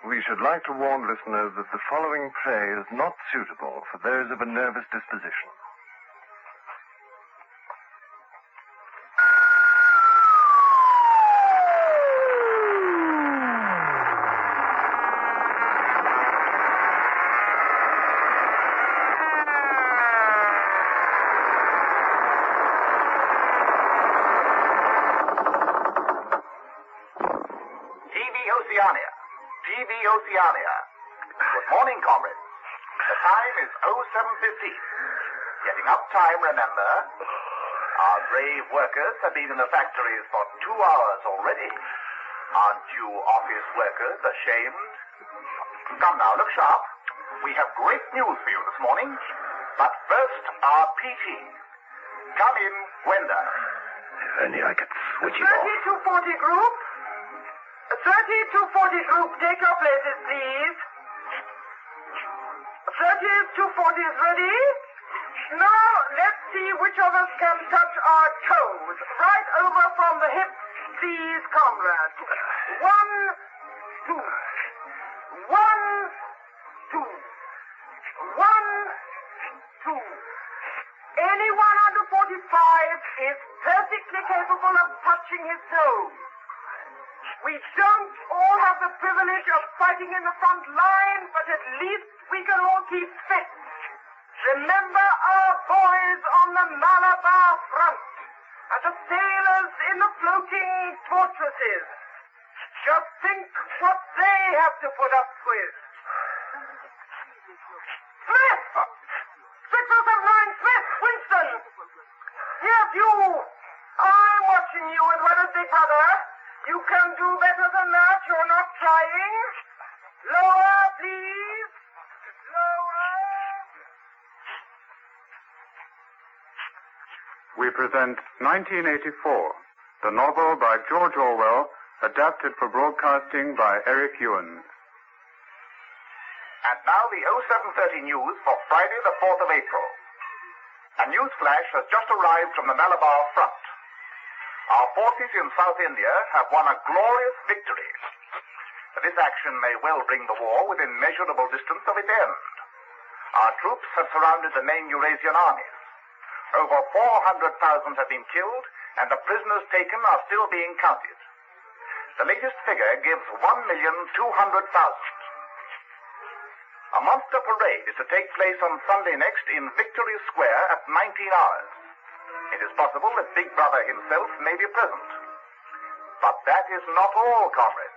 We should like to warn listeners that the following play is not suitable for those of a nervous disposition. Good morning, comrades. The time is 07:15. Getting up time, remember. Our brave workers have been in the factories for 2 hours already. Aren't you office workers ashamed? Come now, look sharp. We have great news for you this morning. But first, our PT. Come in, Gwenda. If only I could switch it off. 30-40 group. 30-40 group, take your places, please. 30-40 is ready. Now, let's see which of us can touch our toes. Right over from the hips, please, comrade. 1, 2. 1, 2. 1, 2. Anyone under 45 is perfectly capable of touching his toes. We don't all have the privilege of fighting in the front line, but at least we can all keep fit. Remember our boys on the Malabar front and the sailors in the floating fortresses. Just think what they have to put up with. Smith! 6079 Smith! Winston! Yes, you! I'm watching you as well as Big Brother. You can do better than that. You're not trying. Lower, please. Lower. We present 1984, the novel by George Orwell, adapted for broadcasting by Eric Ewans. And now the 0730 news for Friday the 4th of April. A news flash has just arrived from the Malabar front. Our forces in South India have won a glorious victory. This action may well bring the war within measurable distance of its end. Our troops have surrounded the main Eurasian armies. Over 400,000 have been killed, and the prisoners taken are still being counted. The latest figure gives 1,200,000. A monster parade is to take place on Sunday next in Victory Square at 19 hours. It is possible that Big Brother himself may be present. But that is not all, comrades.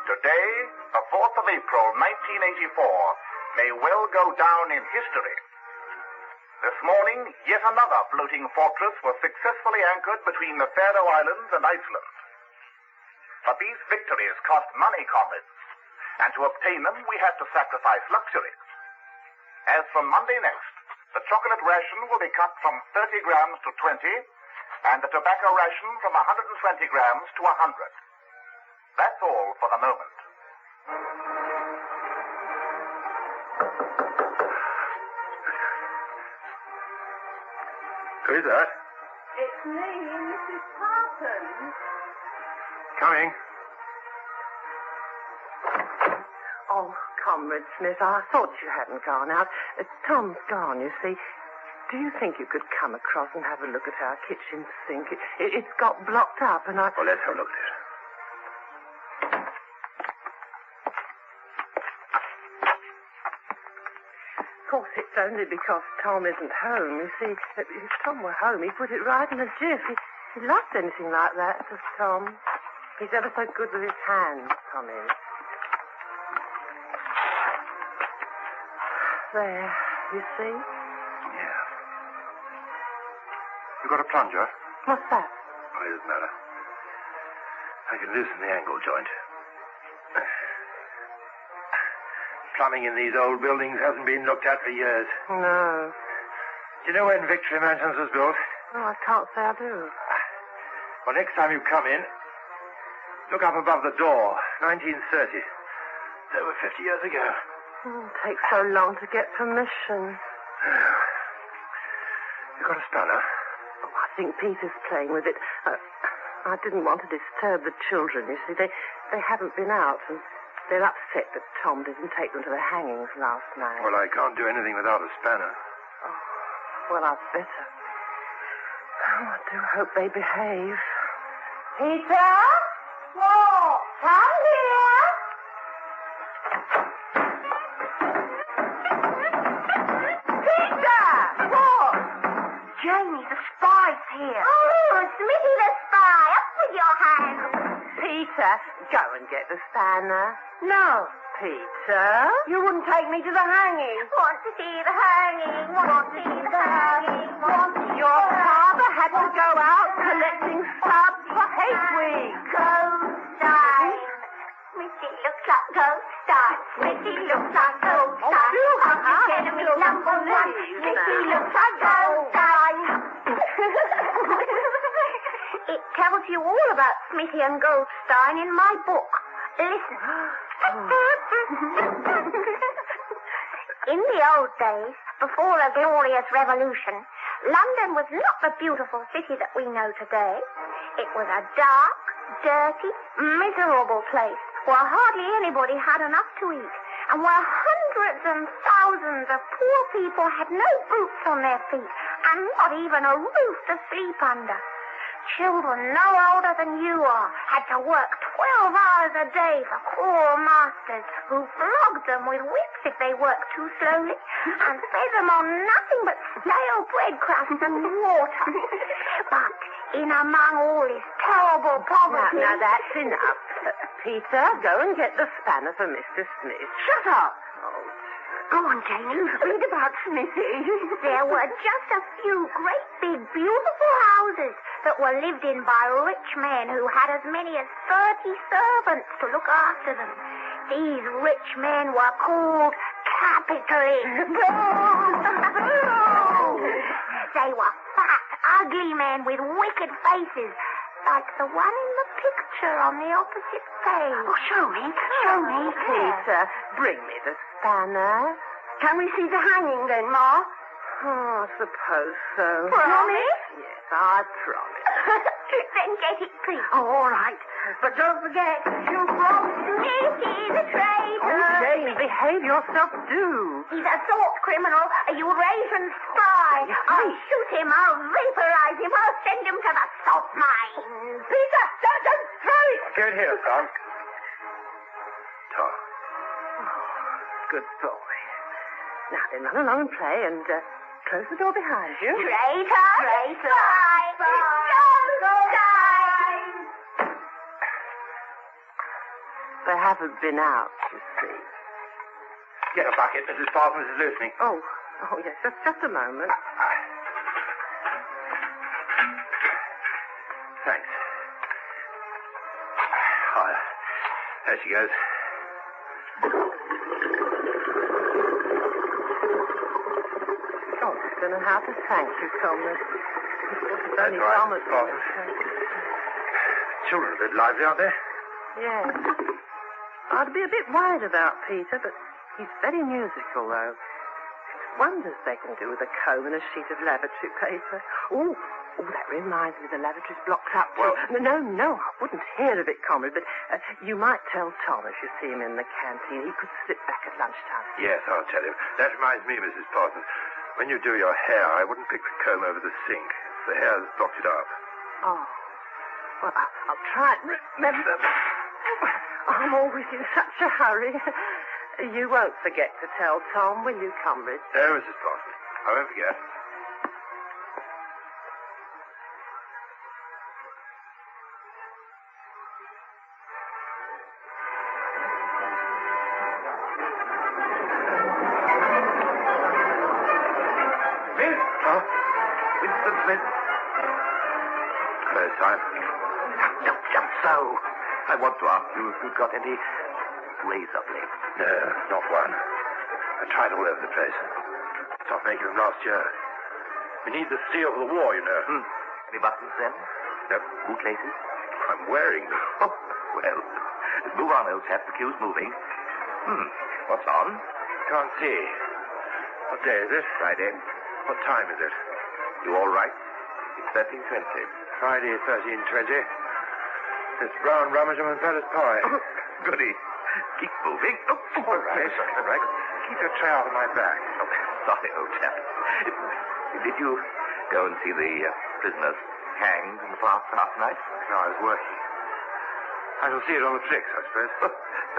Today, the 4th of April, 1984, may well go down in history. This morning, yet another floating fortress was successfully anchored between the Faroe Islands and Iceland. But these victories cost money, comrades, and to obtain them, we had to sacrifice luxuries. As from Monday next, the chocolate ration will be cut from 30 grams to 20, and the tobacco ration from 120 grams to 100. That's all for the moment. Who is that? It's me, Mrs. Parsons. Coming. Oh, Comrade Smith, I thought you hadn't gone out. Tom's gone, you see. Do you think you could come across and have a look at our kitchen sink? It's got blocked up, and I... Well, let's have a look at it. Of course, it's only because Tom isn't home. You see, if Tom were home, he'd put it right in a jiff. He loves anything like that, does Tom. He's ever so good with his hands, Tom is. There, you see? Yeah. You got a plunger? What's that? Oh, it doesn't matter. I can loosen the angle joint. Plumbing in these old buildings hasn't been looked at for years. No. Do you know when Victory Mansions was built? Oh, I can't say I do. Well, next time you come in, look up above the door. 1930. It's over 50 years ago. It takes so long to get permission. You got a spanner? Oh, I think Peter's playing with it. I didn't want to disturb the children, you see. They haven't been out, and They're upset that Tom didn't take them to the hangings last night. Well, I can't do anything without a spanner. Oh, well, I'd better. Oh, I do hope they behave. Peter? What? Come here. Peter! What? Jamie, the spy's here. Oh, Smithy the spy. Up with your hands. Peter, go and get the spanner. No. Peter? You wouldn't take me to the hanging. Want to see the hanging. Want to see the hanging. Want to see Your father had to go out collecting stubs for hate week. Goldstein. Smithy looks like Goldstein. Smithy looks like Goldstein. Enemy number one. Smithy looks like Goldstein. It tells you all about Smithy and Goldstein in my book. Listen. In the old days, before the glorious revolution, London was not the beautiful city that we know today. It was a dark, dirty, miserable place where hardly anybody had enough to eat, and where hundreds and thousands of poor people had no boots on their feet, and not even a roof to sleep under. Children no older than you are had to work 12 hours a day for cruel masters who flogged them with whips if they worked too slowly and fed them on nothing but stale bread crusts and water. But in among all this terrible poverty... Now, that's enough. Peter, go and get the spanner for Mr. Smith. Shut up. Go on, Jamie. Read about Smithy. There were just a few great big beautiful houses that were lived in by rich men who had as many as 30 servants to look after them. These rich men were called capitalists. They were fat, ugly men with wicked faces, like the one in the picture on the opposite page. Oh, show me. Show me. Peter, bring me the spanner. Can we see the hanging then, Ma? Oh, I suppose so. Promise? Yes, I promise. Then get it, please. Oh, all right. But don't forget, you brought Smithy the traitor. Oh, Jane, behave yourself, do. He's a thought criminal, a Eurasian spy. I'll shoot him, I'll vaporize him, I'll send him to the salt mines. Peter, don't throw it. Get here, Tom. Tom. Good boy. Now then, run along and play and close the door behind you. Traitor. Traitor. Goldstein. They haven't been out, you see. Get a bucket. Mrs. Parsons is listening. Oh, yes, just a moment. Thanks. Oh, there she goes. Oh, I don't know how to thank you, Thomas. It's only right, Thomas. Parsons. Children are a bit lively, aren't they? Yes. I'd be a bit worried about Peter, but he's very musical, though. It's wonders they can do with a comb and a sheet of lavatory paper. Oh, that reminds me, the lavatory's blocked up. Well... No, I wouldn't hear of it, Comrade, but you might tell Tom if you see him in the canteen. He could slip back at lunchtime. Yes, I'll tell him. That reminds me, Mrs. Parsons. When you do your hair, I wouldn't pick the comb over the sink. It's the hair that's blocked it up. Oh. Well, I'll try and remember. I'm always in such a hurry. You won't forget to tell Tom, will you, Comrade? No, Mrs. Parsons. I won't forget. Smith? Huh? Winston Smith? Close time. Just so. I want to ask you if you've got any razor blades. No, not one. I tried all over the place. Stopped making them last year. We need the steel for the war, you know. Any buttons then? No. Bootlaces? I'm wearing them. Oh, well. Move on, old chap. The queue's moving. What's on? Can't see. What day is it? Friday. What time is it? You all right? It's 13:20. Friday, 13:20. It's brown rummagem and Palace pie. Goody. Keep moving. Oh, All right. Keep your tray out of my back. Oh, sorry, old chap. Did you go and see the prisoners hanged in the park last night? No, I was working. I shall see it on the tricks, I suppose.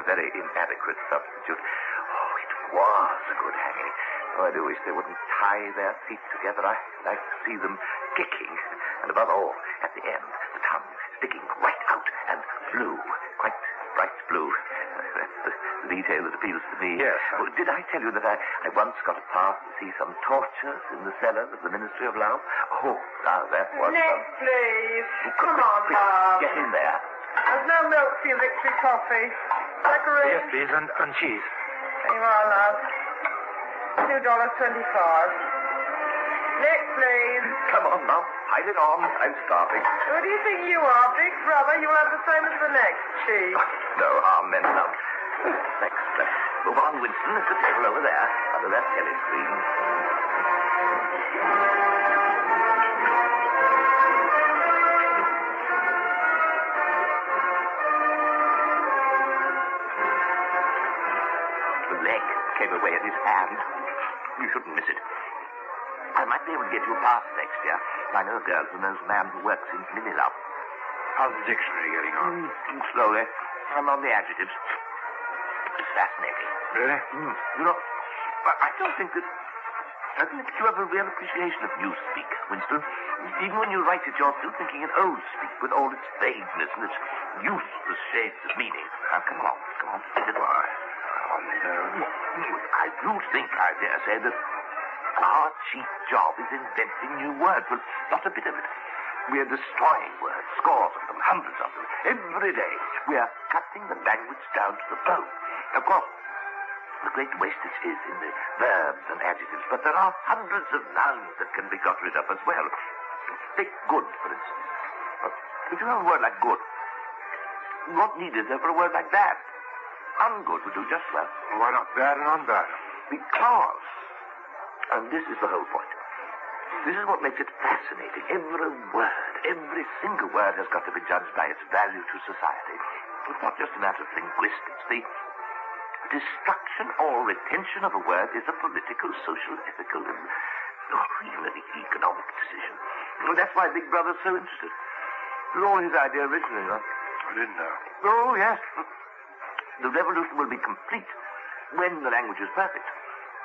A very inadequate substitute. Oh, it was a good hanging. Oh, I do wish they wouldn't tie their feet together. I like to see them kicking. And above all, at the end, the tongue sticking right out and blue. Quite bright blue. That's the detail that appeals to me. Yes. Oh, did I tell you that I once got a pass to see some tortures in the cellars of the Ministry of Love? Oh, now that was Next, please. Come on, quick, love. get in there. There's no milk for your victory coffee. Decorate. Yes, please, and cheese. There you are, love. $2.25. Next, please. Come on now, pile it on. I'm starving. Who do you think you are, big brother? You'll have the same as the next, chief. No harm meant none. Thanks. Let's move on, Winston. There's the table over there, under that telescreen. The leg came away in his hand. You shouldn't miss it. I might be able to get you a pass next year. I know a girl who knows a man who works in Lily-Love. How's the dictionary getting on? Slowly. I'm on the adjectives. It's fascinating. Really? You know, I don't think that you have a real appreciation of newspeak, Winston. Even when you write it, you're still thinking in old speak with all its vagueness and its useless shades of meaning. Now, come on. Sit it on. I do think, I dare say, that our chief job is inventing new words. Well, not a bit of it. We're destroying words, scores of them, hundreds of them, every day. We're cutting the language down to the bone. Of course, the great wastage is in the verbs and adjectives, but there are hundreds of nouns that can be got rid of as well. Take good, for instance. If you have a word like good, what need is there for a word like bad? Ungood would do just well. Why not bad and unbad? Because, and this is the whole point, this is what makes it fascinating. Every word, every single word has got to be judged by its value to society. It's not just a matter of linguistics. The destruction or retention of a word is a political, social, ethical, and even an economic decision. Well, that's why Big Brother's so interested. It was all his idea originally, huh? I didn't know. Oh, yes. The revolution will be complete when the language is perfect.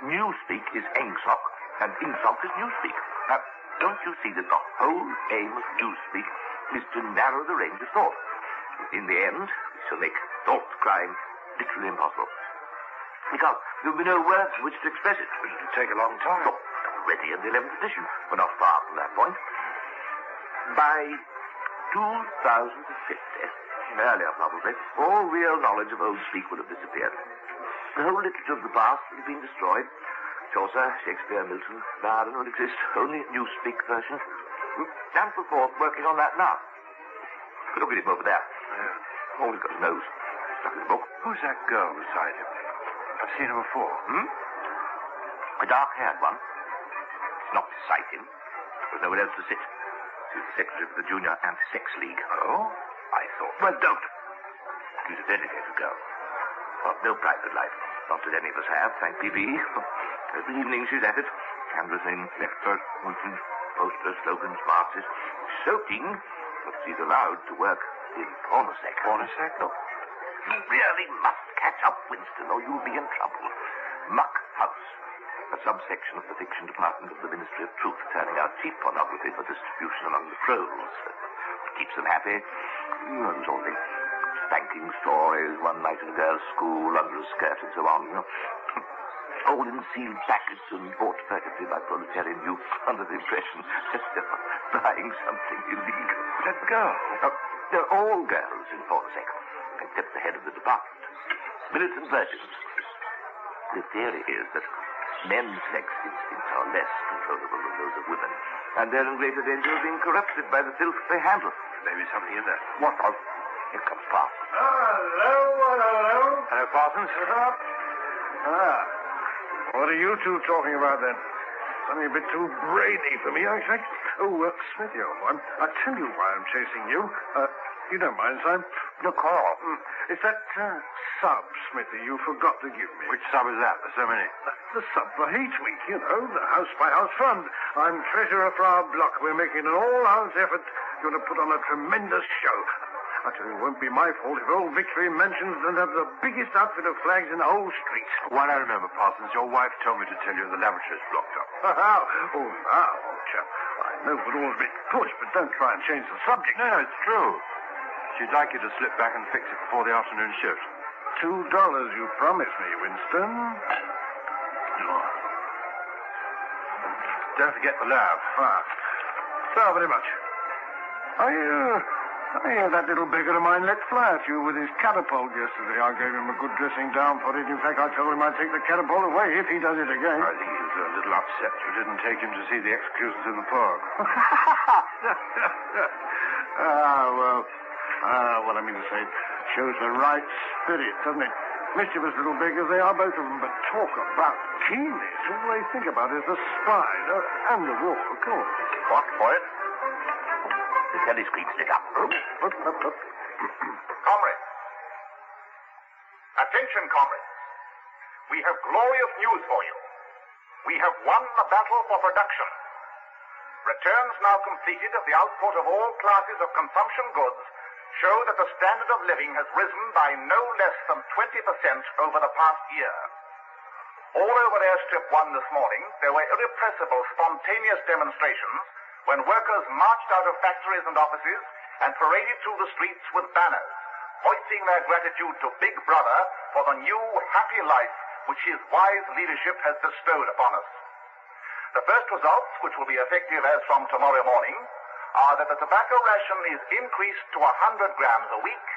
Newspeak is Engsop, and Insop is Newspeak. Now, don't you see that the whole aim of Newspeak is to narrow the range of thought? In the end, we shall make thought crime literally impossible. Because there will be no words in which to express it. But it'll take a long time. Oh, already in the 11th edition. We're not far from that point. By 2050, earlier probably, all real knowledge of old speak will have disappeared. The whole literature of the past will have been destroyed. Chaucer, Shakespeare, Milton, Byron will exist. Only newspeak versions. Ampleforth working on that now. Look at him over there. Oh, he's got his nose stuck in the book. Who's that girl beside him? I've seen her before. A dark-haired one. It's not beside him. There's nowhere else to sit. She's the secretary for the Junior Anti-Sex League. Oh? I thought... Well, don't. She's a dedicated girl. Well, no private life. Not that any of us have, thank PB. Every evening she's at it. Canvassing, lectures, meetings, posters, slogans, marches. Soaking, but she's allowed to work in Pornosec. Pornosec? No. You really must catch up, Winston, or you'll be in trouble. Muck House. A subsection of the fiction department of the Ministry of Truth, turning out cheap pornography for distribution among the trolls. Keeps them happy. And sort of thing. Spanking stories, one night in a girl's school, under a skirt and so on. All in sealed packets and bought furtively by proletarian youth under the impression that they were buying something illegal. That girl? They're all girls in Pornosec, except the head of the department. Militant virgins. The theory is that men's sex instincts are less controllable than those of women, and they're in greater danger of being corrupted by the filth they handle. Maybe something in there. What? Oh, here comes Parsons. Hello. Hello, Parsons. What are you two talking about, then? Something a bit too brainy for me, I expect. Oh, Smithy, old boy, I'll tell you why I'm chasing you. You don't mind, Simon? Your call. It's that sub, Smithy, you forgot to give me. Which sub is that? There's so many. The sub for H Week, you know, the house-by-house fund. I'm treasurer for our block. We're making an all-out effort. Going to put on a tremendous show. I tell you, it won't be my fault if old Victory Mansions doesn't have the biggest outfit of flags in the whole street. Well, I remember, Parsons. Your wife told me to tell you the lavatory's blocked up. Oh, now, old chap. I know we're all a bit push, but don't try and change the subject. No, it's true. She'd like you to slip back and fix it before the afternoon shift. $2 you promised me, Winston. Don't forget the lav. So very much. That little beggar of mine let fly at you with his catapult yesterday. I gave him a good dressing down for it. In fact, I told him I'd take the catapult away if he does it again. I think he was a little upset you didn't take him to see the executions in the park. What I mean to say, shows the right spirit, doesn't it? Mischievous little beggars they are, both of them, but talk about keenness. All they think about is the spy and the war, of course. What for it? The telescreen lit up. Comrades. Attention, comrades. We have glorious news for you. We have won the battle for production. Returns now completed of the output of all classes of consumption goods show that the standard of living has risen by no less than 20% over the past year. All over Airstrip 1 this morning, there were irrepressible, spontaneous demonstrations when workers marched out of factories and offices and paraded through the streets with banners, voicing their gratitude to Big Brother for the new, happy life which his wise leadership has bestowed upon us. The first results, which will be effective as from tomorrow morning, are that the tobacco ration is increased to 100 grams a week,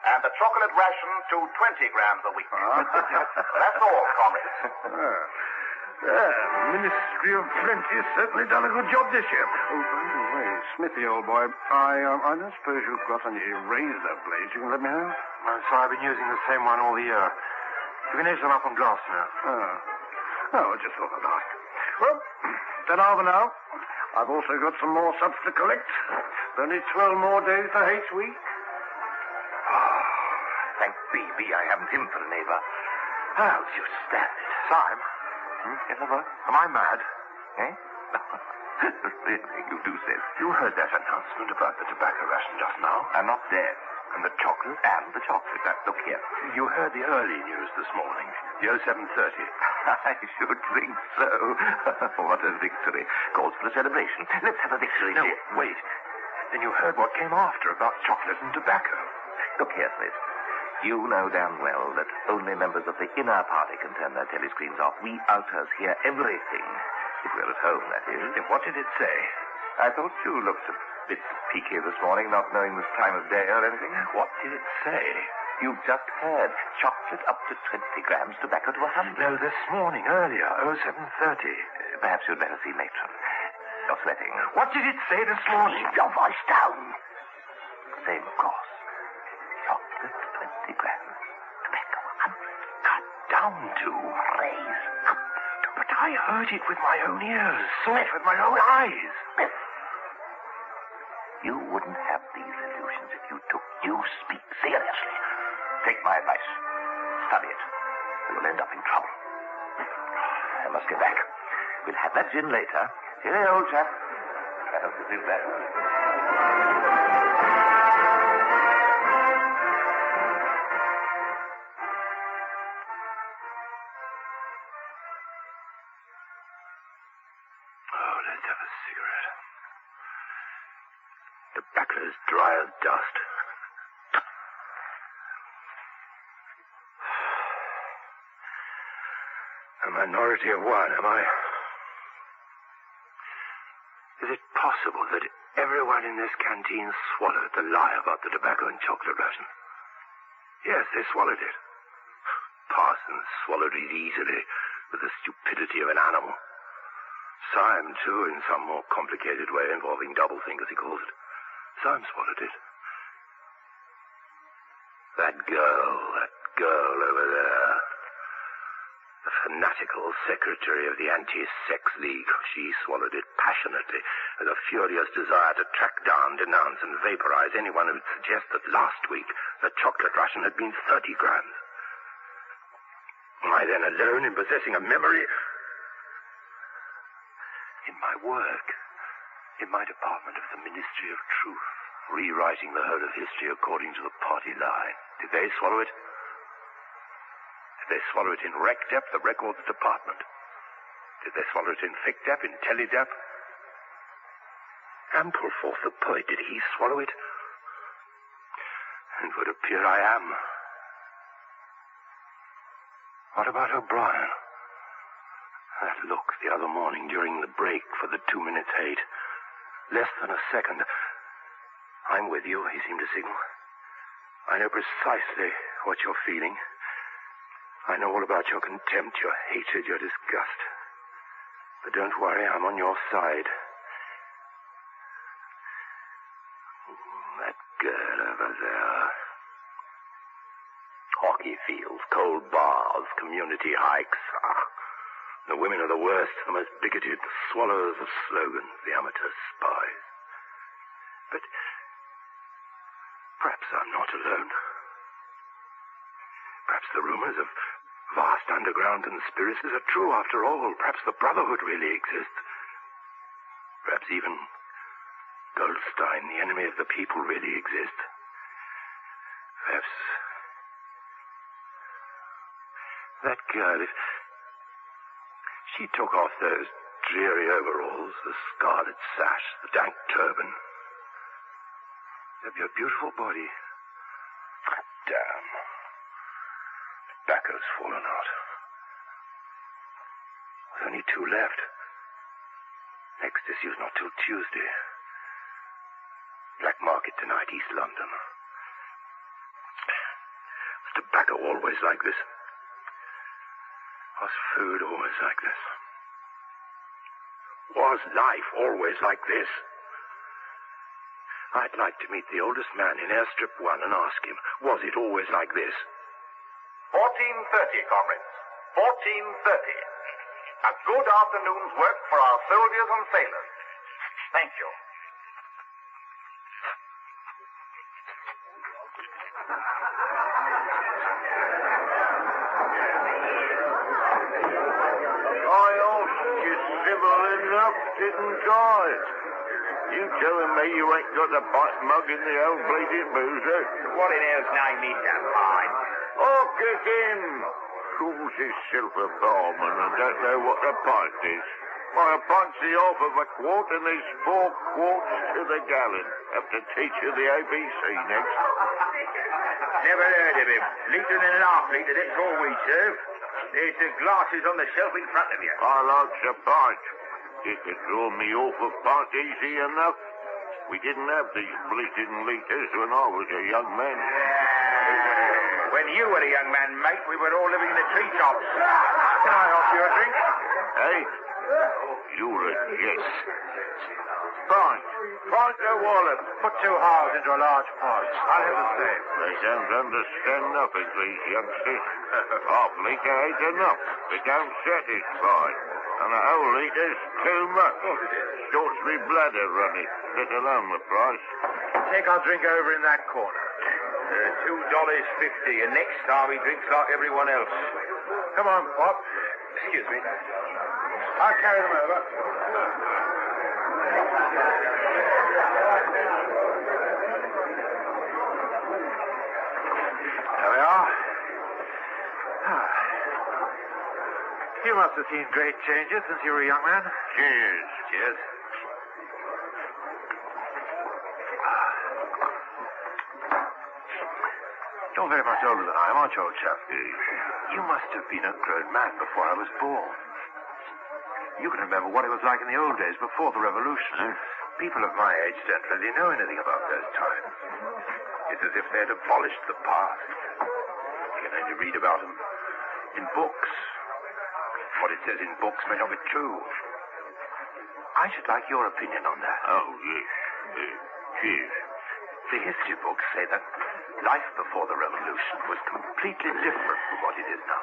and the chocolate ration to 20 grams a week. That's all, comrades. Ministry of Plenty has certainly done a good job this year. Oh, by the way, Smithy, old boy, I don't suppose you've got any razor blades you can let me have? I'm sorry, I've been using the same one all the year. You can age them up on glass now. I just thought I'd ask. Well, then over now. I've also got some more subs to collect. Only 12 more days for H Week. Thank baby I haven't him for a neighbor. How'd you stand it? Sime? Yes, what? Am I mad? Eh? Really, you do say. You heard that announcement about the tobacco ration just now? I'm not dead. And the chocolate? And the chocolate. Look here. You heard the early news this morning. The 0730. I should think so. What a victory. Calls for a celebration. Let's have a victory. No, wait. Then you heard what came after about chocolate and tobacco. Look here, Smith. You know damn well that only members of the inner party can turn their telescreens off. We outers hear everything. If we're at home, that is. Then what did it say? I thought you looked a bit peaky this morning, not knowing the time of day or anything. What did it say? You've just heard. Chocolate up to 20 grams, tobacco to 100. No, this morning, earlier, 0730. Perhaps you'd better see Matron. You're sweating. What did it say this morning? Keep your voice down. Same, of course. Chocolate, 20 grams. Tobacco, 100. Cut down to. Raise up. But I heard it with my own ears. Saw it with my own eyes. You wouldn't have these illusions if you took. You speak seriously. Take my advice. Study it. You'll end up in trouble. I must get back. We'll have that gin later. Here, old chap. I hope you feel better. Oh, let's have a cigarette. Tobacco's dry as dust. A minority of one, am I? Is it possible that everyone in this canteen swallowed the lie about the tobacco and chocolate ration? Yes, they swallowed it. Parsons swallowed it easily, with the stupidity of an animal. Syme, too, in some more complicated way involving doublethink, as he calls it. Syme swallowed it. That girl over there. The fanatical secretary of the Anti-Sex League. She swallowed it passionately, with a furious desire to track down, denounce, and vaporize anyone who would suggest that last week the chocolate ration had been 30 grams. Am I then alone in possessing a memory? In my work, in my department of the Ministry of Truth, rewriting the whole of history according to the party line, did they swallow it? Did they swallow it in RecDep, the records department? Did they swallow it in FicDep, in TeleDep? Ampleforth, the poet, did he swallow it? And would appear I am. What about O'Brien? That look the other morning during the break for the 2 minutes 8. Less than a second. I'm with you, he seemed to signal. I know precisely what you're feeling. I know all about your contempt, your hatred, your disgust. But don't worry, I'm on your side. That girl over there. Hockey fields, cold bars, community hikes. The women are the worst, the most bigoted, the swallowers of slogans, the amateur spies. But perhaps I'm not alone. Perhaps the rumors of vast underground conspiracies are true after all. Perhaps the Brotherhood really exists. Perhaps even Goldstein, the enemy of the people, really exists. Perhaps that girl, if she took off those dreary overalls, the scarlet sash, the dank turban, there'd be a beautiful body. Damn. Tobacco's fallen out. There's only 2 left. Next issue's not till Tuesday. Black market tonight, East London. Was tobacco always like this? Was food always like this? Was life always like this? I'd like to meet the oldest man in Airstrip 1 and ask him, was it always like this? 14:30, comrades. 14:30. A good afternoon's work for our soldiers and sailors. Thank you. I asked you civil enough, didn't I? You telling me you ain't got a bite mug in the old bleeding boozer? What in hell's name is that pint? I'll kick him. Calls himself a barman and don't know what a pint is. Why, a pint's the half of a quart and there's 4 quarts to the gallon. Have to teach you the ABC next. Never heard of him. Litre and a half litre, that's all we serve. There's the glasses on the shelf in front of you. I likes a pint. You could draw me off a pint easy enough. We didn't have these bleating litres when I was a young man. When you were a young man, mate, we were all living in the treetops. Can I offer you a drink? Hey, you're a jest. Pint. Pint a wallop. Put 2 halves into a large pot. I'll have the same. They don't understand nothing, these youngsters. Half litre ain't enough. They don't satisfy. And a whole litre's too much. Starts me bladder running, let alone the price. Take our drink over in that corner. $2.50, and next time he drinks like everyone else. Come on, Pop. Excuse me. I'll carry them over. There we are. You must have seen great changes since you were a young man. Cheers. Cheers. You're very much older than I am, aren't you, old chap? You must have been a grown man before I was born. You can remember what it was like in the old days before the revolution. People of my age don't really know anything about those times. It's as if they had abolished the past. You can only read about them in books. What it says in books may not be true. I should like your opinion on that. Oh, yes. Cheers. The history books say that life before the revolution was completely different from what it is now.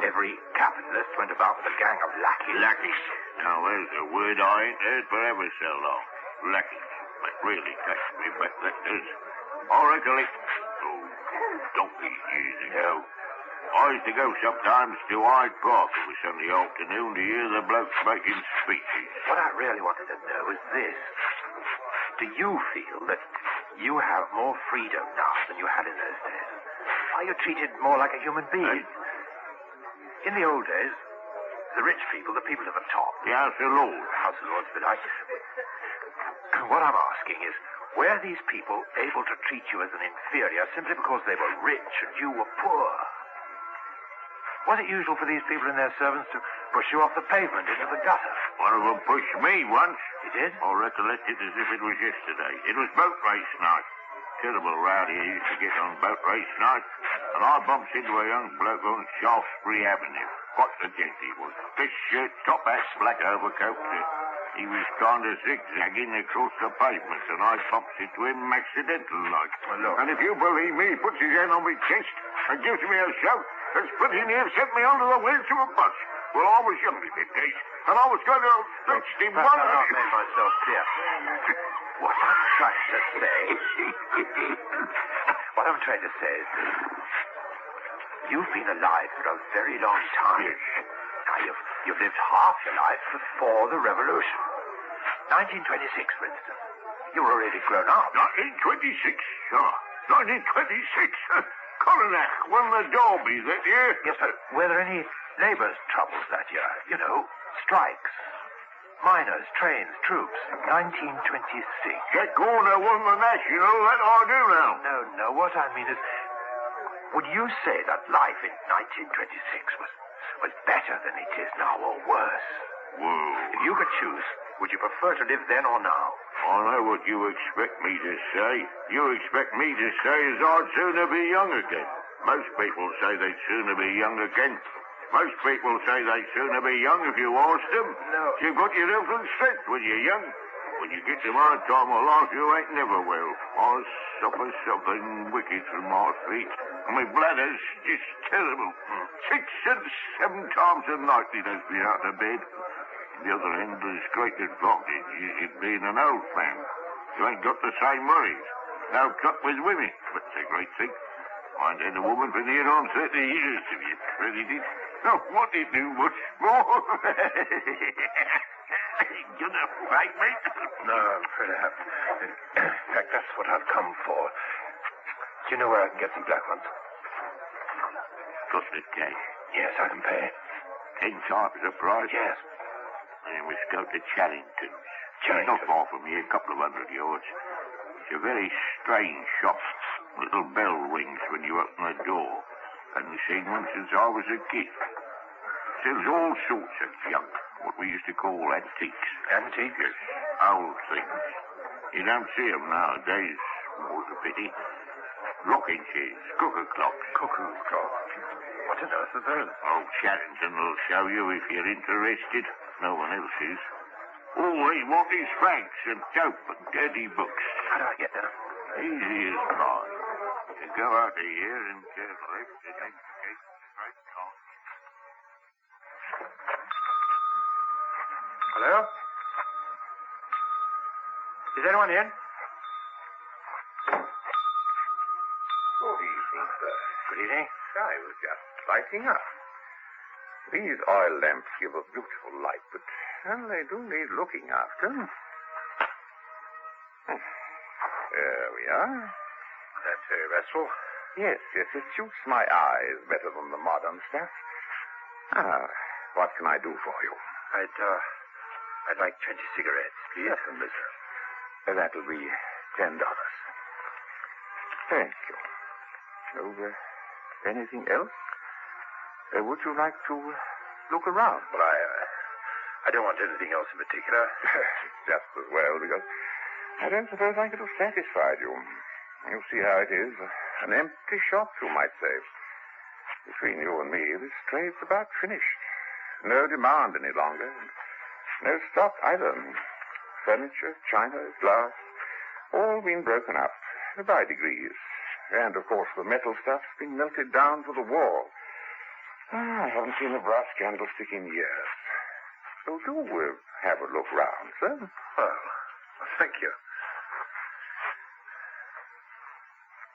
Every capitalist went about with a gang of lackeys. Lackeys. Now, there's a word I ain't heard for ever so long. Lackeys. That really touched me back, that does. I recollect... Oh, donkeys years ago. I used to go sometimes to Hyde Park of a Sunday afternoon to hear the blokes making speeches. What I really wanted to know is this. Do you feel that you have more freedom now than you had in those days? Are you treated more like a human being? In the old days, the rich people, the people at the top... The House of Lords. The House of Lords, but what I'm asking is, were these people able to treat you as an inferior simply because they were rich and you were poor? Was it usual for these people and their servants to push you off the pavement into the gutter? One of them pushed me once. He did? I recollect it as if it was yesterday. It was boat race night. Terrible rowdy I used to get on boat race night, and I bumps into a young bloke on Shaftesbury Avenue. Quite a gent he was. Fish shirt, top hat, black overcoat. He was kind of zigzagging across the pavement, and I bumps into him accidental-like. And if you believe me, he puts his hand on my chest and gives me a shove, and spitting near sent me under the wheels of a bus. Well, I was young in them days, and I was going to fetch him one... I've not made myself clear. What I'm trying to say... What I'm trying to say is this. You've been alive for a very long time. Yes. Now, you've lived half your life before the revolution. 1926, for instance. You were already grown up. 1926? Oh, 1926? Collin won the Derby that year. Yes, but were there any labour's troubles that year? You know, strikes, miners, trains, troops. 1926. That Gordin won the National, that I do now. No, what I mean is, would you say that life in 1926 was better than it is now, or worse? Whoa. If you could choose, would you prefer to live then or now? I know what you expect me to say. You expect me to say as I'd sooner be young again. Most people say they'd sooner be young again. Most people say they'd sooner be young if you asked them. No. You've got your health and strength when you're young. When you get to my time of life, you ain't never well. I suffer something wicked from my feet. My bladder's just terrible. 6 and 7 times a night it has me out of bed. On the other hand, there's great advantage in being an old man. You ain't got the same worries. No cut with women, but it's a great thing. I ain't had a woman for near on 30 years, if you really did. No, what did you do much more? Gonna fight me? No, I'm afraid I haven't. In fact, that's what I've come for. Do you know where I can get some black ones? Got the cash? Yes, I can pay. 10 times the price? Yes. Then we go to Charrington's. Charrington? Not far from here, a couple of 100 yards. It's a very strange shop. Little bell rings when you open the door. Hadn't seen one since I was a kid. Sells all sorts of junk, what we used to call antiques. Antiques? Yes, old things. You don't see them nowadays. More's a pity. Rocking chairs, cuckoo clocks. Cuckoo clocks? What on earth are those? Oh, Charrington will show you if you're interested. No one else is. All they want is fags and dope and dirty books. How do I get there? Easy as pie. You go out of here and turn left and then take straight on. Hello? Is anyone in? Good evening, sir. Good evening. I was just lighting up. These oil lamps give a beautiful light, but they do need looking after. There we are. That's very restful. Yes, it suits my eyes better than the modern stuff. What can I do for you? I'd like 20 cigarettes, please. Yes, mister. That'll be $10. Thank you. Oh, anything else? Would you like to look around? Well, I don't want anything else in particular. Just as well, because I don't suppose I could have satisfied you. You see how it is. An empty shop, you might say. Between you and me, this trade's about finished. No demand any longer. No stock either. Furniture, china, glass, all been broken up by degrees. And, of course, the metal stuff's been melted down for the wall. I haven't seen a brass candlestick in years. So do have a look round, sir. Well, thank you.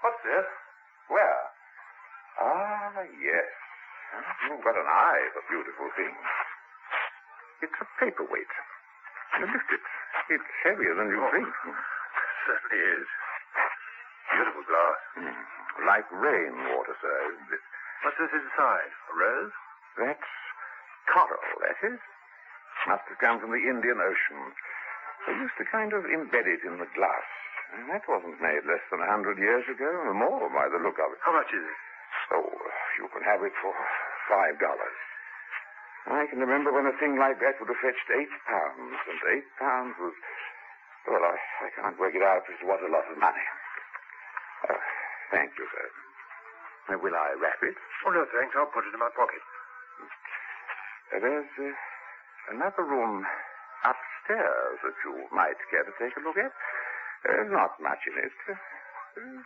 What's this? Where? Ah, yes. You've got an eye for beautiful things. It's a paperweight. Lift it. It's heavier than you think. Certainly is. Beautiful glass. Like rainwater, sir, isn't it? What's this inside? A rose? That's coral, that is. Must have come from the Indian Ocean. They used to kind of embed it in the glass. And that wasn't made less than 100 years ago, or more by the look of it. How much is it? Oh, you can have it for $5. I can remember when a thing like that would have fetched £8, and £8 was... Well, I can't work it out. It was a lot of money. Thank you, sir. Will I wrap it? Oh, no, thanks. I'll put it in my pocket. There's another room upstairs that you might care to take a look at. Not much in it.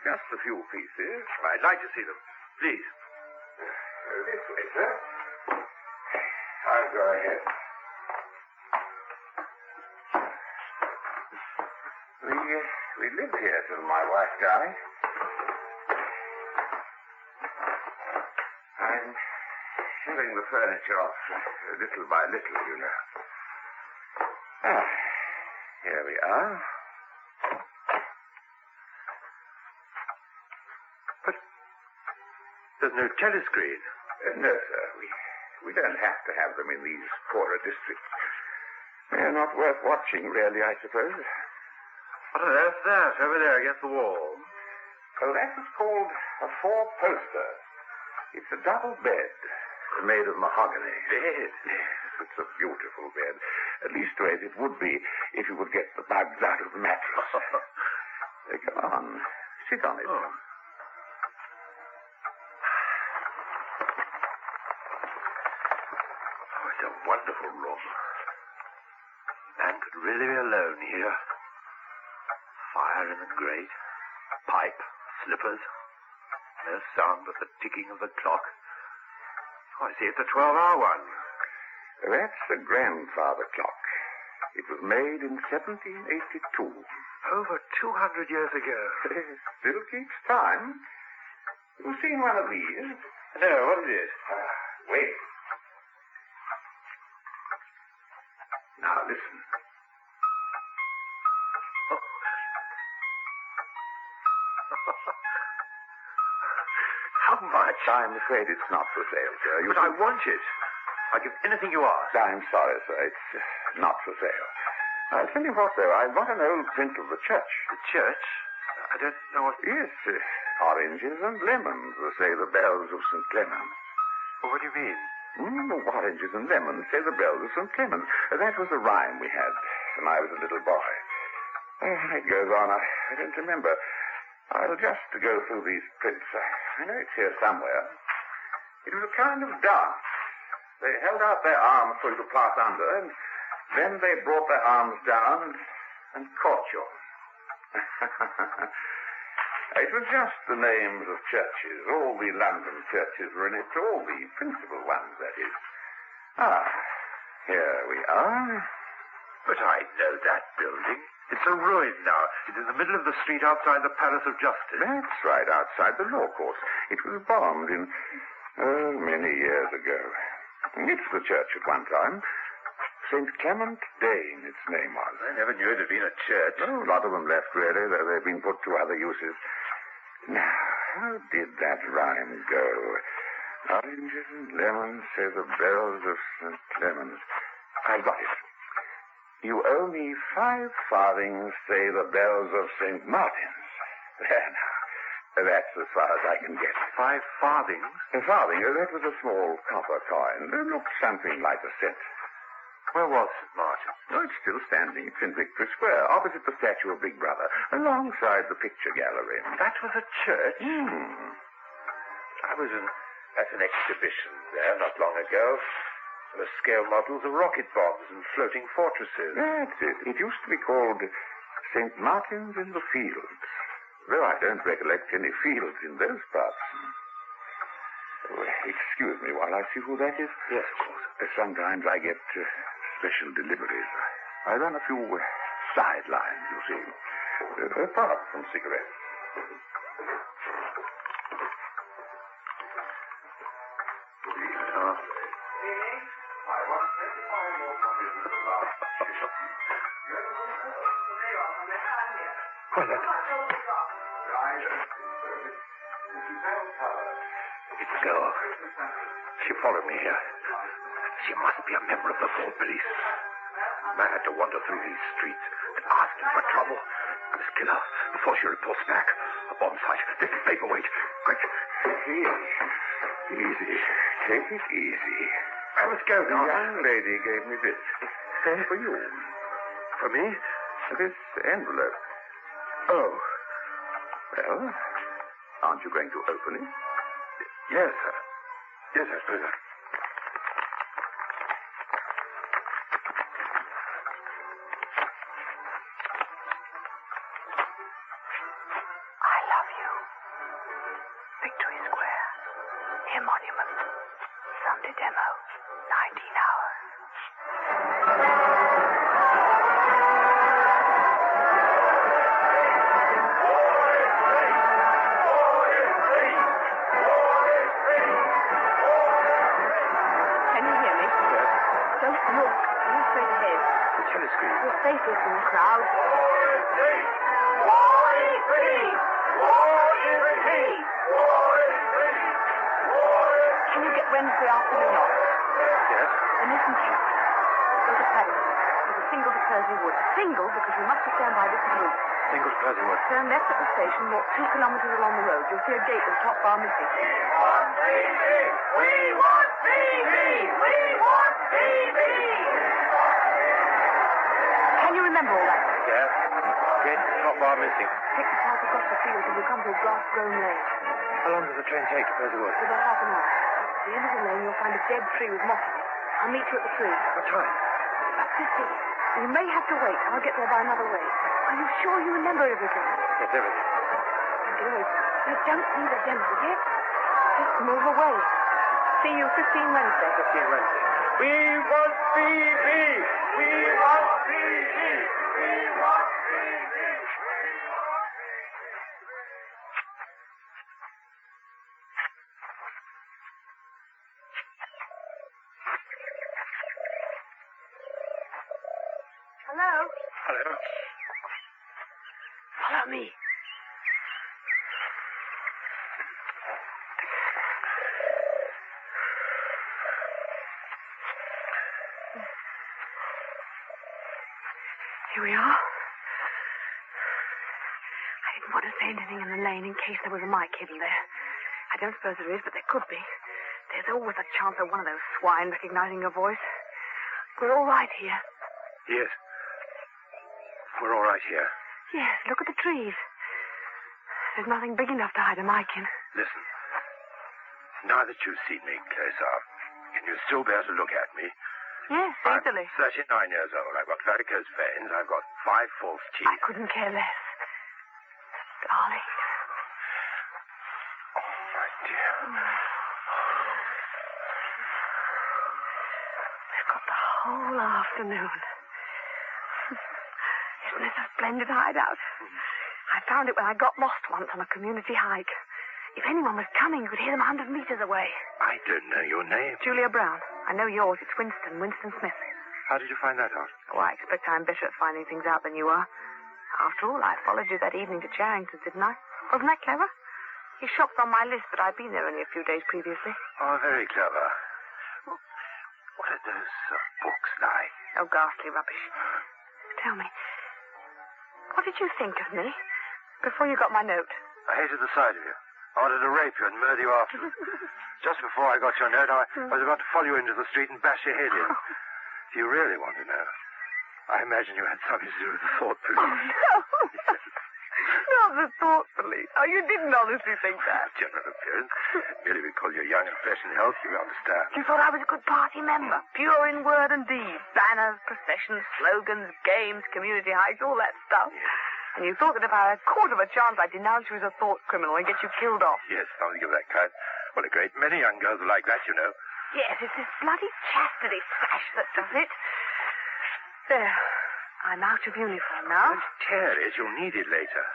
Just a few pieces. I'd like to see them. Please. This way, sir. I'll go ahead. We lived here till my wife died. I'm selling the furniture off little by little, you know. Here we are. But there's no telescreen. No, sir. We don't have to have them in these poorer districts. They're not worth watching, really, I suppose. What on earth's that over there against the wall? Oh, that was called a four-poster. It's a double bed made of mahogany. Bed? Yes, it's a beautiful bed. At least, it would be if you would get the bugs out of the mattress. Come on. Sit on it. Oh. It's a wonderful room. Man could really be alone here. Fire in the grate, pipe, slippers. No sound but the ticking of the clock. Oh, I see it's a 12-hour one. That's the grandfather clock. It was made in 1782. Over 200 years ago. Still keeps time. You've seen one of these? No, what is it? Wait. Now, listen. How much? I'm afraid it's not for sale, sir. But I want it. I'll give anything you ask. I'm sorry, sir. It's not for sale. I'll tell you what, though. I've got an old print of the church. The church? I don't know what... Yes, oranges and lemons, say the bells of St. Clements. Well, what do you mean? Oranges and lemons, say the bells of St. Clements. That was a rhyme we had when I was a little boy. It goes on. I don't remember. I'll just go through these prints. I know it's here somewhere. It was a kind of dance. They held out their arms for you to pass under, and then they brought their arms down and caught you. It was just the names of churches. All the London churches were in it. All the principal ones, that is. Here we are. But I know that building. It's a ruin now. It's in the middle of the street outside the Palace of Justice. That's right, outside the law courts. It was bombed in, many years ago. It's the church at one time. St. Clement Dane, its name was. I never knew it had been a church. Oh, a lot of them left, really, though they've been put to other uses. Now, how did that rhyme go? Oranges and lemons, say the bells of St. Clements. I got it. You owe me 5 farthings, say the bells of St. Martin's. There now. That's as far as I can get. 5 farthings? A farthing, that was a small copper coin. It looked something like a cent. Where was St. Martin? Oh, it's still standing. It's in Victory Square, opposite the statue of Big Brother, alongside the picture gallery. That was a church? I was at an exhibition there not long ago. The scale models of rocket bombs and floating fortresses. That's it. It used to be called St. Martin's in the Fields. though I don't recollect any fields in those parts. Oh, excuse me while I see who that is. Yes, of course. Sometimes I get special deliveries. I run a few sidelines, you see. Apart from cigarettes. Violet. It's a girl. She followed me here. She must be a member of the Fort Police. Mad to wander through these streets and asking for trouble. I must kill her before she reports back. A bomb site. This is paperweight. Quick. Easy. Take it easy. I must go The now. young lady gave me this. For you. For me? This envelope. Oh. Well, aren't you going to open it? Yes, sir. Yes, I suppose. I love you. Victory Square. Near Monument. Sunday demo. 19 hours. Can you hear me? Yes. Don't look. Go straight ahead. The telescreen. Your face is in the crowd. Can you get Wednesday afternoon off? Yes. Then listen carefully. Go to Paddington. There's a single to Percy Wood. A single because you must stand by this route. Single Percy Wood. Turn left at the station, walk 2 kilometers along the road. You'll see a gate with top bar missing. Can you remember all that? Yes. Gate, top bar missing. Take the path across the field till you come to a grass-grown lane. How long does the train take to Percy Wood? For about half an hour. At the end of the lane, you'll find a dead tree with moss in it. I'll meet you at the tree. What time? About 15. You may have to wait. I'll get there by another way. Are you sure you remember everything? Yes, everything. Get away from me. You don't see the demo yet. Just move away. See you 15 Wednesday. 15 Wednesday. We want PB! We want PB! We want PB! Hello? Hello. Follow me. Here we are. I didn't want to say anything in the lane in case there was a mic hidden there. I don't suppose there is, but there could be. There's always a chance of one of those swine recognizing your voice. We're all right here. Yes. We're all right here. Yes, look at the trees. There's nothing big enough to hide a mic in. Listen. Now that you've seen me closer, can you still bear to look at me? Yes, easily. I'm 39 years old. I've got varicose veins. I've got 5 false teeth. I couldn't care less. Darling. Oh, my dear. We've got the whole afternoon. Isn't this a splendid hideout? I found it when I got lost once on a community hike. If anyone was coming, you could hear them 100 meters away. I don't know your name. Julia Brown. I know yours. It's Winston Smith. How did you find that out? Oh, I expect I'm better at finding things out than you are. After all, I followed you that evening to Charrington, didn't I? Wasn't that clever? His shop's on my list, but I'd been there only a few days previously. Oh, very clever. What are those books like? Oh, ghastly rubbish. Tell me, what did you think of me before you got my note? I hated the sight of you. I wanted to rape you and murder you afterwards. Just before I got your note, I was about to follow you into the street and bash your head in. Do you really want to know? I imagine you had something to do with the Fort Police. Oh, no. Not the Thought Police. Oh, you didn't honestly think that. General appearance. Merely because you're young and fresh and healthy, you understand. You thought I was a good party member. Pure in word and deed. Banners, processions, slogans, games, community hikes, all that stuff. Yes. And you thought that if I had a quarter of a chance, I'd denounce you as a thought criminal and get you killed off. Yes, something of that kind. Well, a great many young girls are like that, you know. Yes, it's this bloody chastity sash that does it. There. I'm out of uniform now. Don't tear it. You'll need it later.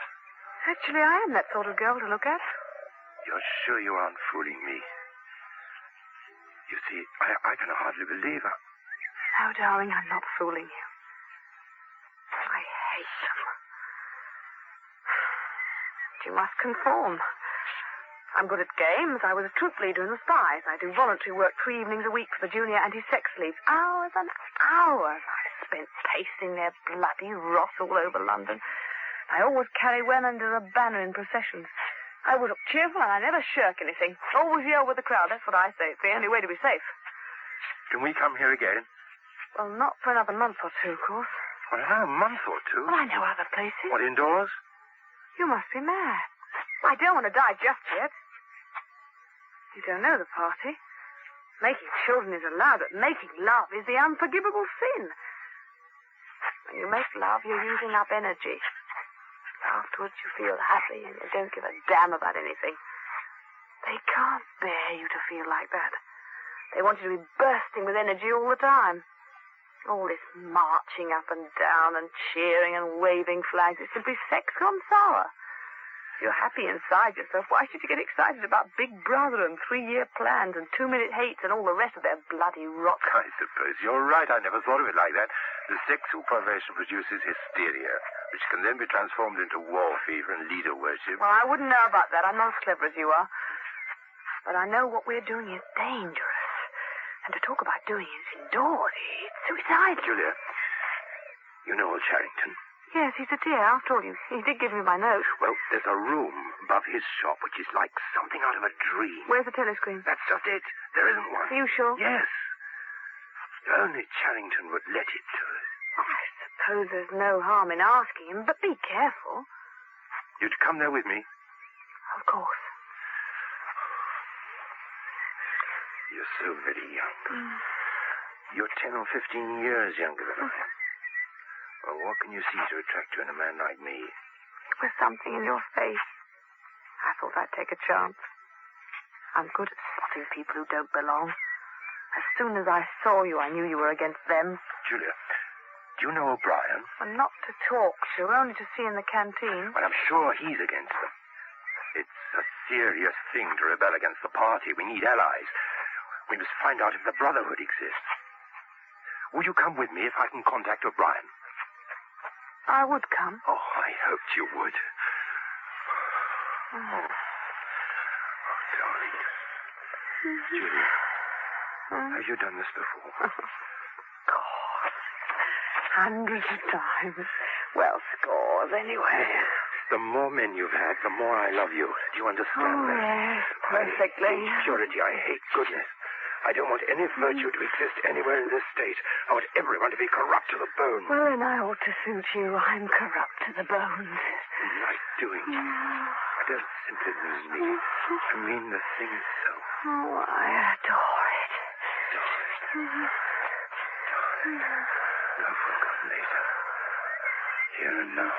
Actually, I am that sort of girl to look at. You're sure you aren't fooling me? You see, I can hardly believe it. No, darling, I'm not fooling you. I hate them. But you must conform. I'm good at games. I was a troop leader in the Spies. I do voluntary work 3 evenings a week for the Junior Anti-Sex League. Hours and hours I spent pasting their bloody rot all over London. I always carry one under a banner in processions. I always look cheerful and I never shirk anything. Always yell with the crowd. That's what I say. It's the only way to be safe. Can we come here again? Well, not for another month or two, of course. Well, a month or two? Well, I know other places. What, indoors? You must be mad. I don't want to die just yet. You don't know the party. Making children is allowed, but making love is the unforgivable sin. When you make love, you're using up energy. Afterwards, you feel happy and you don't give a damn about anything. They can't bear you to feel like that. They want you to be bursting with energy all the time. All this marching up and down and cheering and waving flags is simply sex gone sour. If you're happy inside yourself, why should you get excited about Big Brother and 3-year plans and 2-minute hates and all the rest of their bloody rot? I suppose you're right. I never thought of it like that. The sexual privation produces hysteria, which can then be transformed into war fever and leader worship. Well, I wouldn't know about that. I'm not as clever as you are. But I know what we're doing is dangerous. And to talk about doing it indoors, it's suicidal. Julia, you know old Charrington? Yes, he's a dear. After all, he did give me my note. Well, there's a room above his shop which is like something out of a dream. Where's the telescreen? That's just it. There isn't one. Are you sure? Yes. Only Charrington would let it to us. I suppose there's no harm in asking him, but be careful. You'd come there with me? Of course. You're so very young. You're 10 or 15 years younger than I am. Well, what can you see to attract you in a man like me? It was something in your face. I thought I'd take a chance. I'm good at spotting people who don't belong. As soon as I saw you, I knew you were against them. Julia, do you know O'Brien? Well, not to talk to, only to see in the canteen. Well, I'm sure he's against them. It's a serious thing to rebel against the party. We need allies. We must find out if the Brotherhood exists. Will you come with me if I can contact O'Brien? I would come. Oh, I hoped you would. Oh, darling. Julia, have you done this before? God. Hundreds of times. Well, scores anyway. The more men you've had, the more I love you. Do you understand that? Yes, perfectly. I hate purity. I hate goodness. I don't want any virtue to exist anywhere in this state. I want everyone to be corrupt to the bone. Well, then I ought to suit you. I'm corrupt to the bones. Like doing it. I don't simply mean me. I mean the thing itself. Oh, I adore it. No forgotten later. Here and now.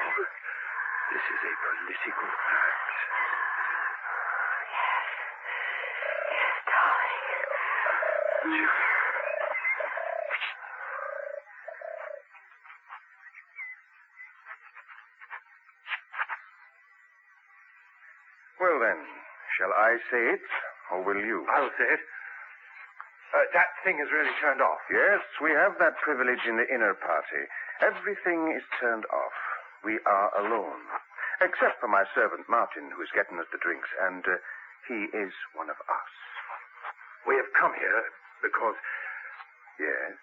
This is a political fact. Yes, darling. Well, then, shall I say it, or will you? I'll say it. That thing is really turned off. Yes, we have that privilege in the inner party. Everything is turned off. We are alone. Except for my servant, Martin, who's getting us the drinks, and he is one of us. We have come here because... Yes?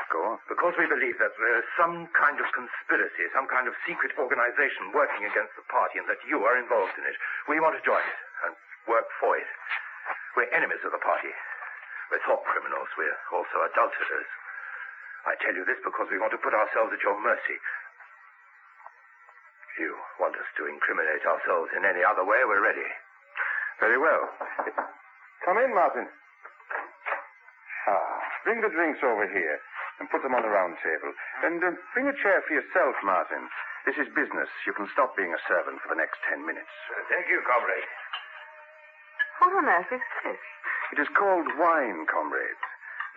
Go on. Because we believe that there is some kind of conspiracy, some kind of secret organization working against the party, and that you are involved in it. We want to join it and work for it. We're enemies of the party. We're thought criminals. We're also adulterers. I tell you this because we want to put ourselves at your mercy. If you want us to incriminate ourselves in any other way, we're ready. Very well. Come in, Martin. Bring the drinks over here and put them on the round table. And bring a chair for yourself, Martin. This is business. You can stop being a servant for the next 10 minutes. Thank you, comrade. What on earth is this? It is called wine, comrade.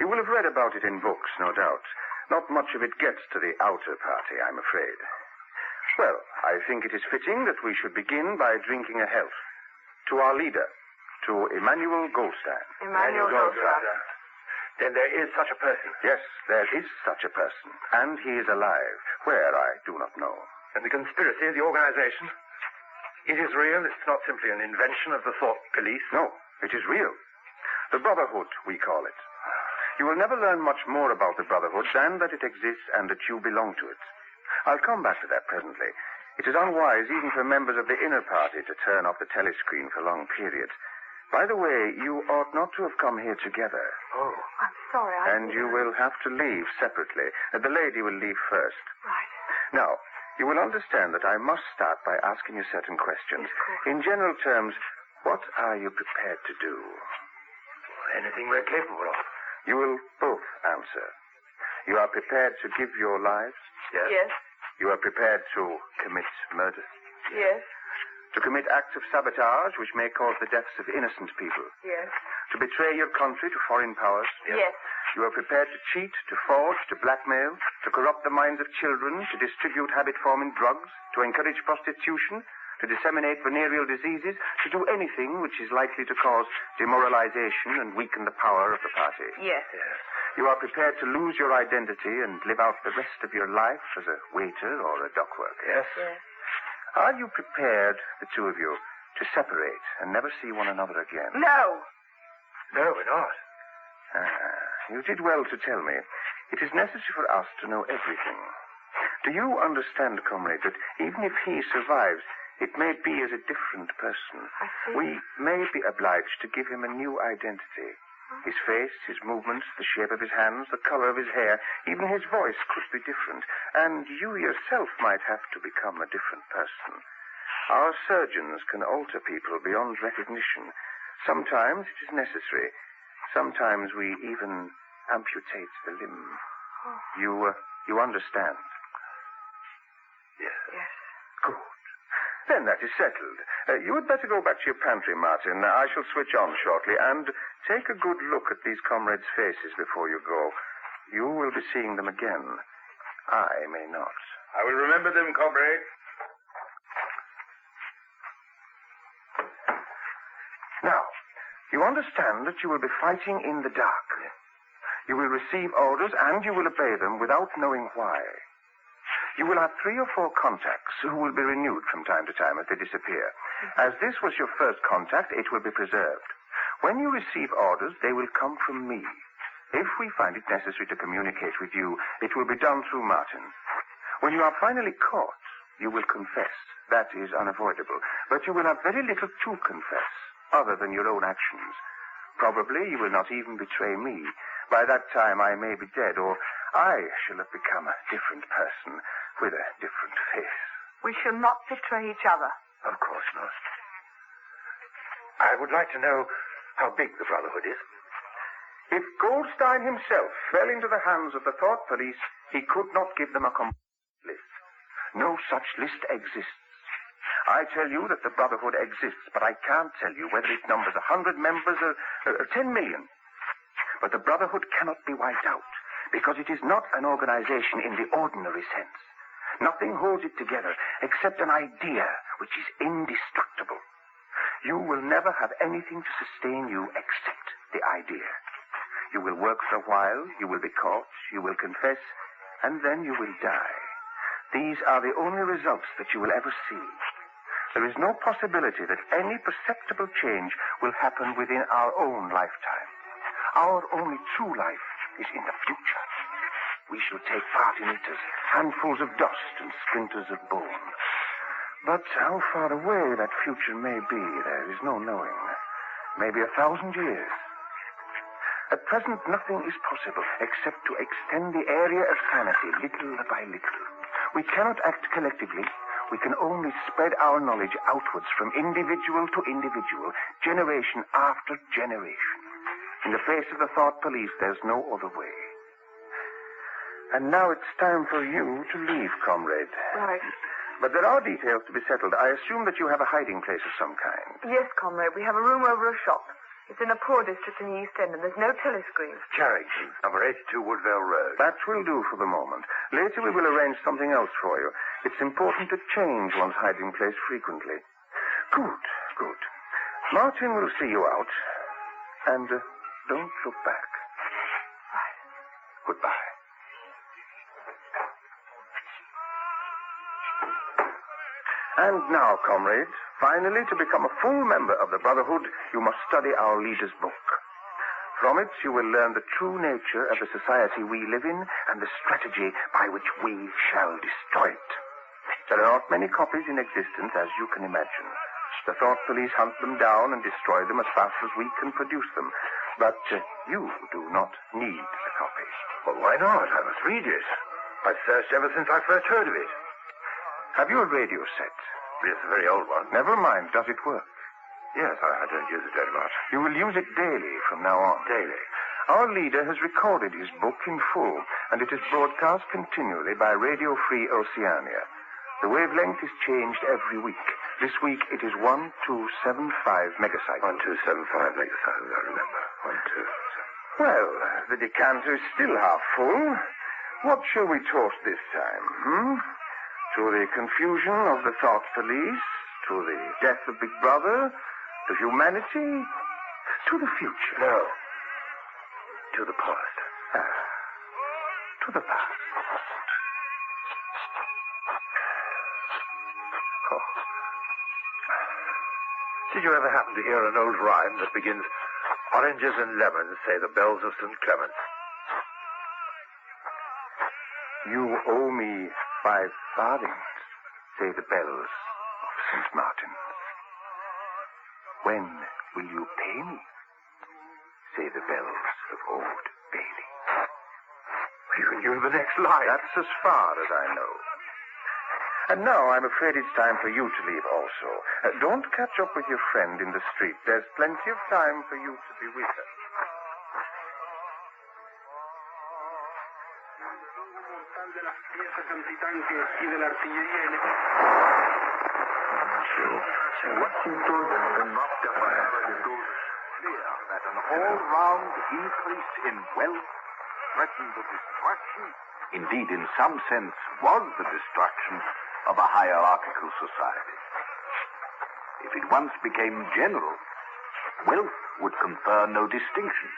You will have read about it in books, no doubt. Not much of it gets to the outer party, I'm afraid. Well, I think it is fitting that we should begin by drinking a health. To our leader, to Emmanuel Goldstein. Emmanuel Goldstein. Then there is such a person. Yes, there is such a person. And he is alive. Where, I do not know. And the conspiracy, the organization, it is real. It's not simply an invention of the thought police. No, it is real. The Brotherhood, we call it. You will never learn much more about the Brotherhood than that it exists and that you belong to it. I'll come back to that presently. It is unwise even for members of the inner party to turn off the telescreen for long periods. By the way, you ought not to have come here together. Oh. I'm sorry, And you will have to leave separately. The lady will leave first. Right. Now, you will understand that I must start by asking you certain questions. In general terms, what are you prepared to do? Anything we're capable of. You will both answer. You are prepared to give your lives? Yes. Yes. You are prepared to commit murder? Yes. To commit acts of sabotage which may cause the deaths of innocent people? Yes. To betray your country to foreign powers? Yes. You are prepared to cheat, to forge, to blackmail, to corrupt the minds of children, to distribute habit-forming drugs, to encourage prostitution, to disseminate venereal diseases, to do anything which is likely to cause demoralization and weaken the power of the party? Yes. Yes. You are prepared to lose your identity and live out the rest of your life as a waiter or a dock worker? Yes. Yes. Are you prepared, the two of you, to separate and never see one another again? No. No, we're not. You did well to tell me. It is necessary for us to know everything. Do you understand, comrade, that even if he survives, it may be as a different person? I see. We may be obliged to give him a new identity. His face, his movements, the shape of his hands, the color of his hair, even his voice could be different. And you yourself might have to become a different person. Our surgeons can alter people beyond recognition. Sometimes it is necessary. Sometimes we even amputate the limb. You understand? Yes. Yes. Good. Then that is settled. You had better go back to your pantry, Martin. I shall switch on shortly, and take a good look at these comrades' faces before you go. You will be seeing them again. I may not. I will remember them, comrade. Now, you understand that you will be fighting in the dark. You will receive orders, and you will obey them without knowing why. You will have 3 or 4 contacts who will be renewed from time to time as they disappear. As this was your first contact, it will be preserved. When you receive orders, they will come from me. If we find it necessary to communicate with you, it will be done through Martin. When you are finally caught, you will confess. That is unavoidable. But you will have very little to confess, other than your own actions. Probably you will not even betray me. By that time I may be dead, or I shall have become a different person with a different face. We shall not betray each other. Of course not. I would like to know how big the Brotherhood is. If Goldstein himself fell into the hands of the thought police, he could not give them a complete list. No such list exists. I tell you that the Brotherhood exists, but I can't tell you whether it numbers 100 members or 10 million. But the Brotherhood cannot be wiped out, because it is not an organization in the ordinary sense. Nothing holds it together except an idea which is indestructible. You will never have anything to sustain you except the idea. You will work for a while, you will be caught, you will confess, and then you will die. These are the only results that you will ever see. There is no possibility that any perceptible change will happen within our own lifetime. Our only true life is in the future. We shall take part in it as handfuls of dust and splinters of bone. But how far away that future may be, there is no knowing. Maybe 1,000 years. At present, nothing is possible except to extend the area of sanity little by little. We cannot act collectively. We can only spread our knowledge outwards from individual to individual, generation after generation. In the face of the thought police, there's no other way. And now it's time for you to leave, comrade. Right. But there are details to be settled. I assume that you have a hiding place of some kind. Yes, comrade. We have a room over a shop. It's in a poor district in the East End, and there's no telescreen. Charrington, number 82 Woodvale Road. That will do for the moment. Later we will arrange something else for you. It's important to change one's hiding place frequently. Good, good. Martin will see you out. And don't look back. Right. Goodbye. And now, comrade, finally, to become a full member of the Brotherhood, you must study our leader's book. From it, you will learn the true nature of the society we live in and the strategy by which we shall destroy it. There are not many copies in existence, as you can imagine. The thought police hunt them down and destroy them as fast as we can produce them. But you do not need a copy. Well, why not? I must read it. I've searched ever since I first heard of it. Have you a radio set? Yes, a very old one. Never mind. Does it work? Yes, I don't use it very much. You will use it daily from now on. Daily? Our leader has recorded his book in full, and it is broadcast continually by Radio Free Oceania. The wavelength is changed every week. This week it is 1275 megacycles. 1275 megacycles, I remember. 1275. Well, the decanter is still half full. What shall we toast this time, To the confusion of the thought police, to the death of Big Brother, to humanity, to the future. No. To the past. To the past. Oh. Did you ever happen to hear an old rhyme that begins, oranges and lemons say the bells of St. Clement's? You owe me 5 farthings, say the bells of St. Martin's. When will you pay me? Say the bells of Old Bailey. You knew the next line. That's as far as I know. And now I'm afraid it's time for you to leave also. Don't catch up with your friend in the street. There's plenty of time for you to be with her. Washington enough to clear that an all-round increase in wealth threatened the destruction, indeed in some sense was the destruction of a hierarchical society. If it once became general, wealth would confer no distinction.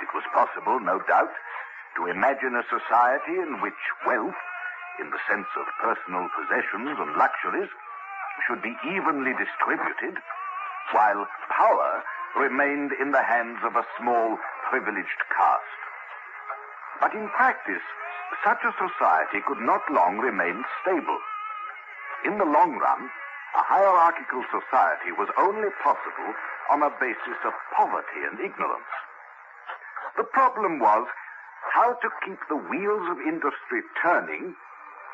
It was possible, no doubt, to imagine a society in which wealth, in the sense of personal possessions and luxuries, should be evenly distributed, while power remained in the hands of a small, privileged caste. But in practice, such a society could not long remain stable. In the long run, a hierarchical society was only possible on a basis of poverty and ignorance. The problem was how to keep the wheels of industry turning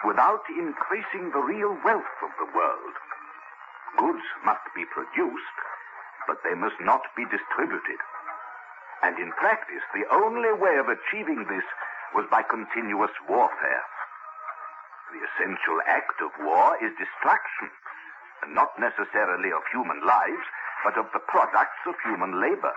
without increasing the real wealth of the world. Goods must be produced, but they must not be distributed. And in practice, the only way of achieving this was by continuous warfare. The essential act of war is destruction, and not necessarily of human lives, but of the products of human labor.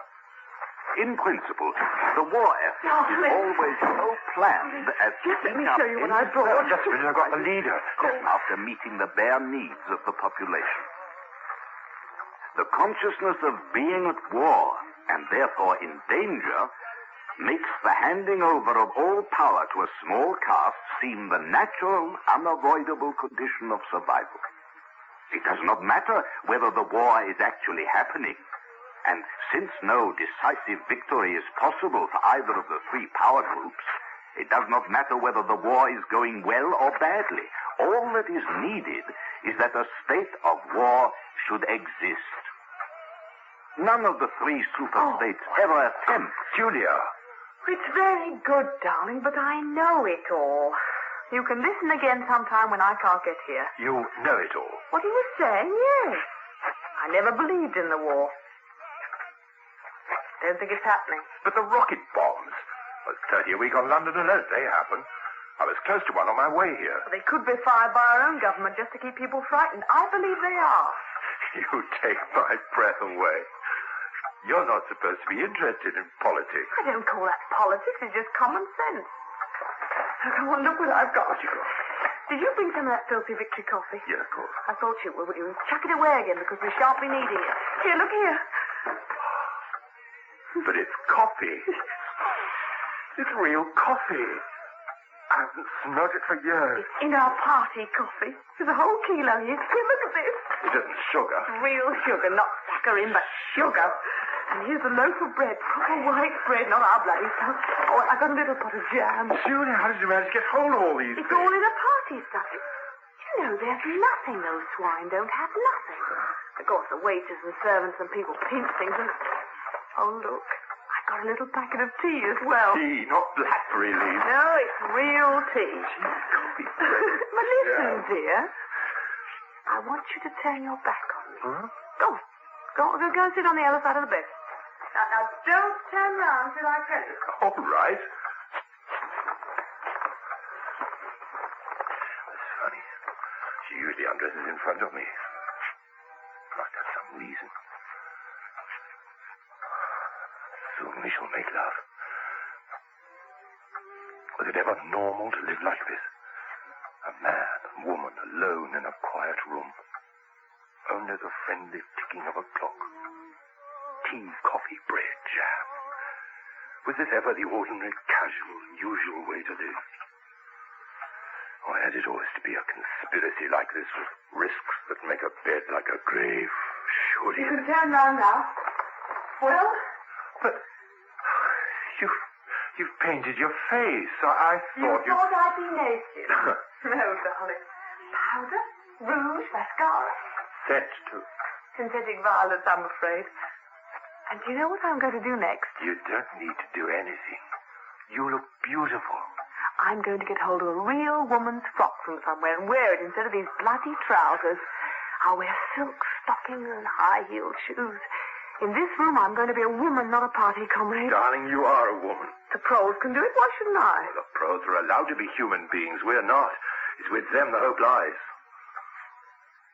In principle, the war effort is always so planned as to Let me show you what I brought. Just a minute, I've got the leader. After meeting the bare needs of the population. The consciousness of being at war, and therefore in danger, makes the handing over of all power to a small caste seem the natural, unavoidable condition of survival. It does not matter whether the war is actually happening, and since no decisive victory is possible for either of the three power groups, it does not matter whether the war is going well or badly. All that is needed is that a state of war should exist. None of the three super-states ever attempt. Julia. It's very good, darling, but I know it all. You can listen again sometime when I can't get here. You know it all. What are you saying? Yes. I never believed in the war. Don't think it's happening. But the rocket bombs. Well, 30 a week on London alone, they happen. I was close to one on my way here. They could be fired by our own government just to keep people frightened. I believe they are. You take my breath away. You're not supposed to be interested in politics. I don't call that politics. It's just common sense. Oh, come on, look what I've got. What you got? Did you bring some of that filthy victory coffee? Yeah, of course. I thought you would, but you chuck it away again because we shan't be needing it. Here, look here. But it's coffee. It's real coffee. I haven't smelled it for years. It's in our party coffee. There's a whole kilo here. Here, look at this. It isn't sugar. Real sugar, not saccharin, but sugar. And here's a loaf of bread, proper white bread, not our bloody stuff. Oh, I got a little pot of jam. Julia, how did you manage to get hold of all these It's things? all in a party stuff. You know, there's nothing those swine don't have, nothing. Of course, the waiters and servants and people pinch things and... Oh, look. I got a little packet of tea as well. Tea, not blackberry leaves. No, it's real tea. Coffee. But listen, dear. I want you to turn your back on me. Huh? Go and sit on the other side of the bed. Now, don't turn round till I tell you. All right. That's funny. She usually undresses in front of me. Must have some reason. Soon we shall make love. Was it ever normal to live like this? A man and woman alone in a quiet room. Only the friendly ticking of a clock. Tea, coffee, bread, jam. Was this ever the ordinary, casual, usual way to live? Or had it always to be a conspiracy like this with risks that make a bed like a grave? Surely... You can turn round now. Well? But... You've painted your face. I thought you... thought I'd be naked. No, darling. Powder, rouge, mascara. Set to. Synthetic violets, I'm afraid. And do you know what I'm going to do next? You don't need to do anything. You look beautiful. I'm going to get hold of a real woman's frock from somewhere and wear it instead of these bloody trousers. I'll wear silk stockings and high-heeled shoes. In this room, I'm going to be a woman, not a party comrade. Darling, you are a woman. The pros can do it. Why shouldn't I? Well, the pros are allowed to be human beings. We're not. It's with them the hope lies.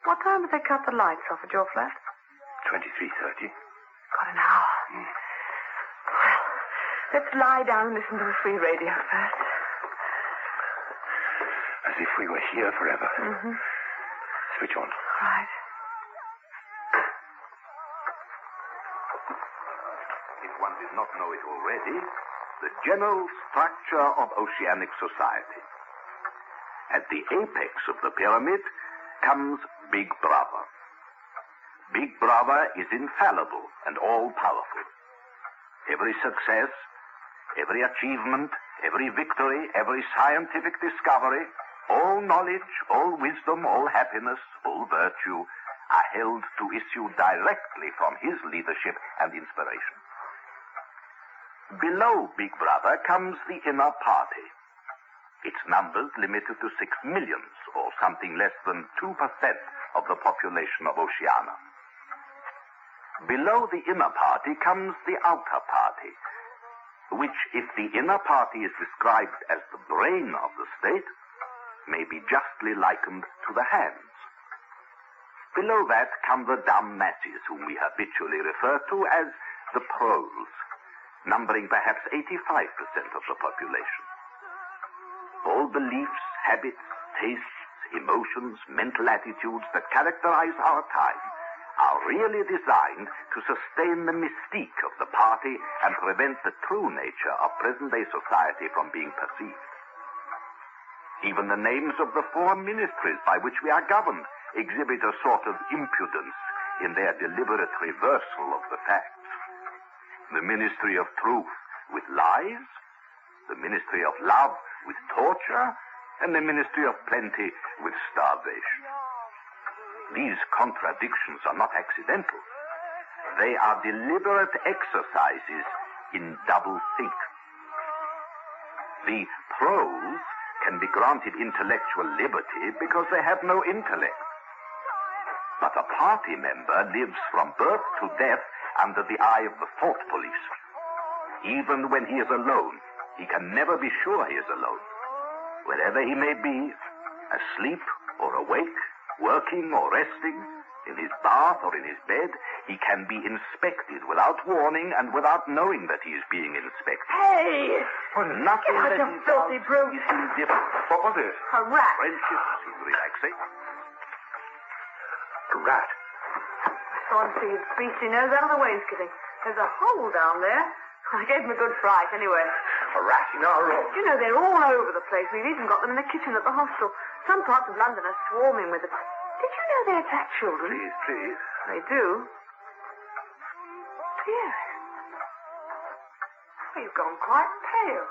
What time did they cut the lights off at your flat? 23:30. Got an hour. Well, let's lie down and listen to the free radio first. As if we were here forever. Mm-hmm. Switch on. Right. If one did not know it already, the general structure of oceanic society. At the apex of the pyramid comes Big Brother. Big Brother is infallible and all-powerful. Every success, every achievement, every victory, every scientific discovery, all knowledge, all wisdom, all happiness, all virtue are held to issue directly from his leadership and inspiration. Below Big Brother comes the inner party. Its numbers limited to 6 millions, or something less than 2% of the population of Oceania. Below the inner party comes the outer party, which, if the inner party is described as the brain of the state, may be justly likened to the hands. Below that come the dumb masses, whom we habitually refer to as the proles, numbering perhaps 85% of the population. All beliefs, habits, tastes, emotions, mental attitudes that characterize our time are really designed to sustain the mystique of the party and prevent the true nature of present-day society from being perceived. Even the names of the 4 ministries by which we are governed exhibit a sort of impudence in their deliberate reversal of the facts. The Ministry of Truth with lies, the Ministry of Love with torture, and the Ministry of Plenty with starvation. These contradictions are not accidental. They are deliberate exercises in double-think. The pros can be granted intellectual liberty because they have no intellect. But a party member lives from birth to death under the eye of the thought police. Even when he is alone, he can never be sure he is alone. wherever he may be, asleep or awake, working or resting, in his bath or in his bed, he can be inspected without warning and without knowing that he is being inspected. Hey! Nothing Get out, that you he filthy does brute. is indifferent. What was it? A rat. Friendship is relaxing. A rat. I saw him see his beastly nose out of the wainscoting. There's a hole down there. I gave him a good fright, anyway. A rat in our room. You know, they're all over the place. We've even got them in the kitchen at the hostel. Some parts of London are swarming with them. Did you know they attack children? Please, please. They do. Dear. Oh, you've gone quite pale.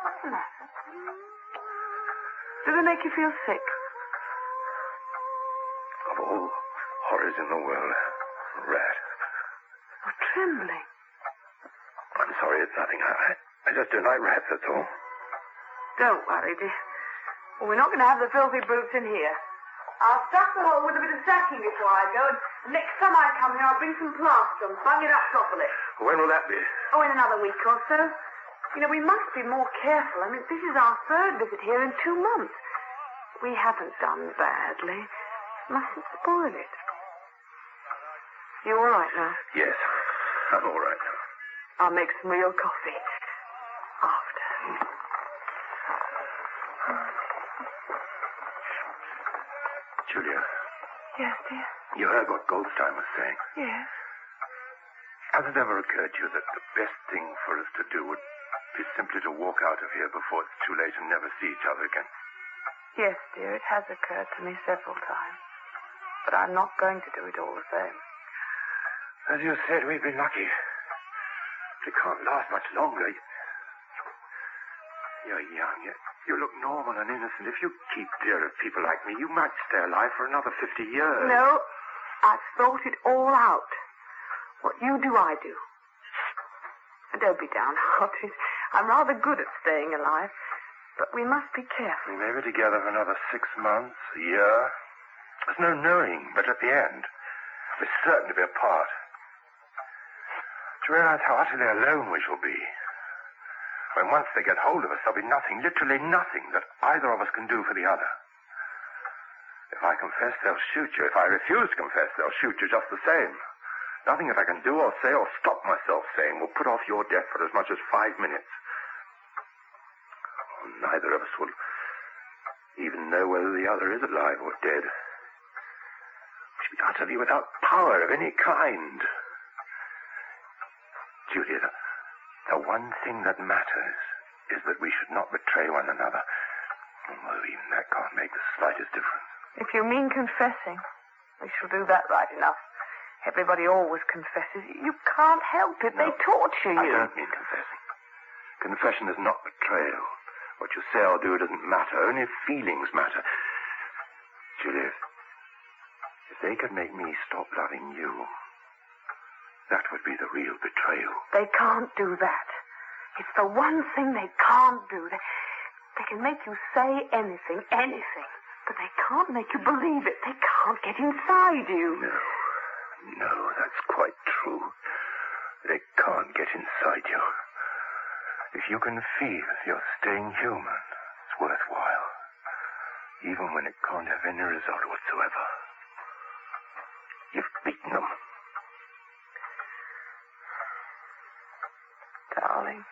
What's the matter? Do they make you feel sick? Of all horrors in the world, a rat. You're trembling. I'm sorry, it's nothing. I just don't like rats, that's all. Don't worry, dear. Well, we're not going to have the filthy brutes in here. I'll stuff the hole with a bit of sacking before I go, and next time I come here, I'll bring some plaster and bung it up properly. When will that be? Oh, in another week or so. You know, we must be more careful. I mean, this is our third visit here in 2 months. We haven't done badly. Mustn't spoil it. You all right now? Yes, I'm all right now. I'll make some real coffee. After. Julia, Yes, dear? you heard what Goldstein was saying. Yes. Has it ever occurred to you that the best thing for us to do would be simply to walk out of here before it's too late and never see each other again? Yes, dear, it has occurred to me several times. But I'm not going to do it all the same. As you said, we've been lucky. But it can't last much longer. You're young. You look normal and innocent. If you keep dear of people like me, you might stay alive for another 50 years. No, I've thought it all out. What you do, I do. And don't be downhearted. I'm rather good at staying alive. But we must be careful. We may be together for another 6 months, a year. There's no knowing, but at the end, we're certain to be apart. Do you realize how utterly alone we shall be? When once they get hold of us, there'll be nothing, literally nothing, that either of us can do for the other. If I confess, they'll shoot you. If I refuse to confess, they'll shoot you just the same. Nothing that I can do or say or stop myself saying will put off your death for as much as 5 minutes. Neither of us will even know whether the other is alive or dead. We should be utterly without power of any kind. Julia, the one thing that matters is that we should not betray one another. Although even that can't make the slightest difference. If you mean confessing, we shall do that right enough. Everybody always confesses. You can't help it. No, they torture you. I don't mean confessing. Confession is not betrayal. What you say or do doesn't matter. Only feelings matter. Julia, if they could make me stop loving you, that would be the real betrayal. They can't do that. It's the one thing they can't do. They can make you say anything, but they can't make you believe it. They can't get inside you. No, that's quite true. They can't get inside you. If you can feel you're staying human, it's worthwhile. Even when it can't have any result whatsoever. You've beaten them. Darling.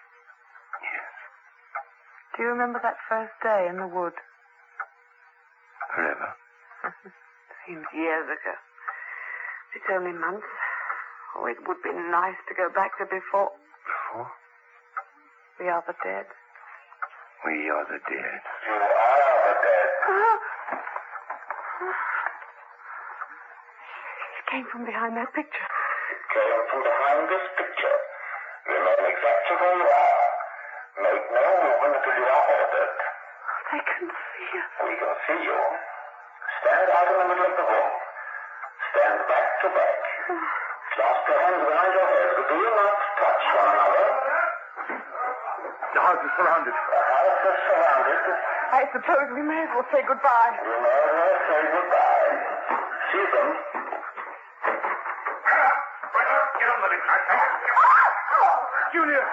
Yes. Do you remember that first day in the wood? Forever. Seems years ago. It's only months. Oh, it would be nice to go back to before. Before? We are the dead. We are the dead. You are the dead. It came from behind that picture. It came from behind this picture. Remain exactly where you are. Make no movement until you are ordered. They can see us. We can see you. Stand out in the middle of the room. Stand back to back. Clasp your hands behind your head, but do not touch one another. The house is surrounded. The house is surrounded. I suppose we may as well say goodbye. You may as well say goodbye. See them. Get on the lift. Julia!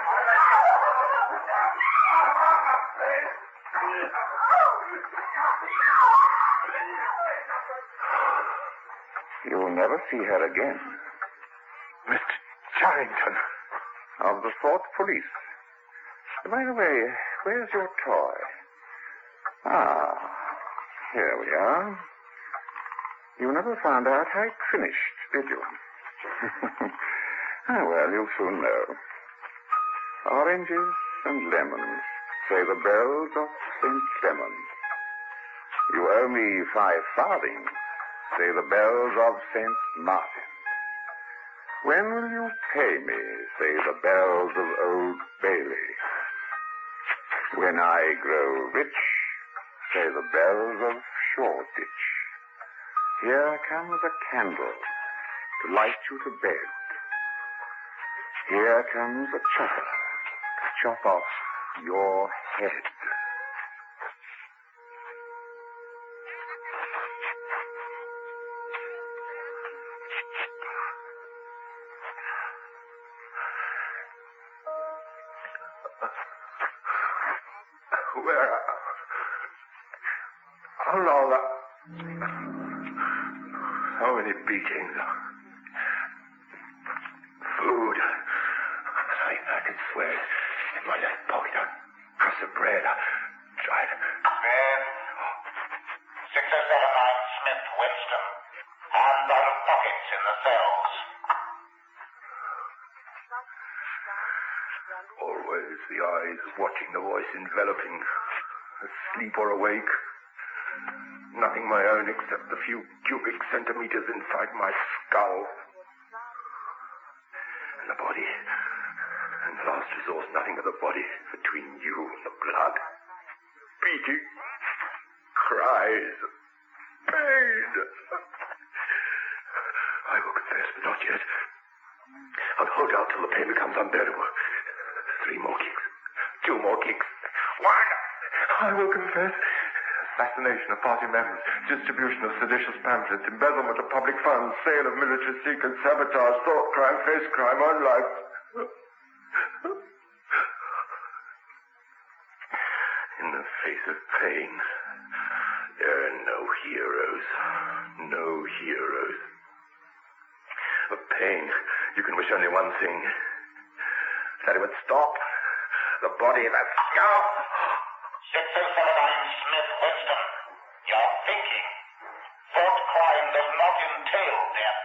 You'll never see her again. Mr. Charrington. Of the Thought Police. By the way, where's your toy? Ah, here we are. You never found out how it finished, did you? Ah, well, you'll soon know. Oranges and lemons, say the bells of St. Clement. You owe me 5 farthings, say the bells of St. Martin. When will you pay me, say the bells of Old Bailey. When I grow rich, say the bells of Shoreditch. Here comes a candle to light you to bed. Here comes a chopper to chop off your head. Where? How long? So many beatings. Food. I can swear it. In my left pocket, a crust of bread. Tried. Bread. 6079 Smith, Winston. Hands out of pockets in the cells. Always the eyes watching, the voice enveloping. Asleep or awake. Nothing my own except the few cubic centimeters inside my skull. And the body. And the last resource, nothing but the body between you and the blood. Beating. Cries. Pain. I will confess, but not yet. I'll hold out till the pain becomes unbearable. 3 more kicks. 2 more kicks. 1. I will confess. Assassination of party members, distribution of seditious pamphlets, embezzlement of public funds, sale of military secrets, sabotage, thought crime, face crime, own life. In the face of pain, there are no heroes. No heroes. Of pain, you can wish only one thing. That it would stop. The body that... Go! 6079 Smith, Winston. You're thinking. Thought crime does not entail death.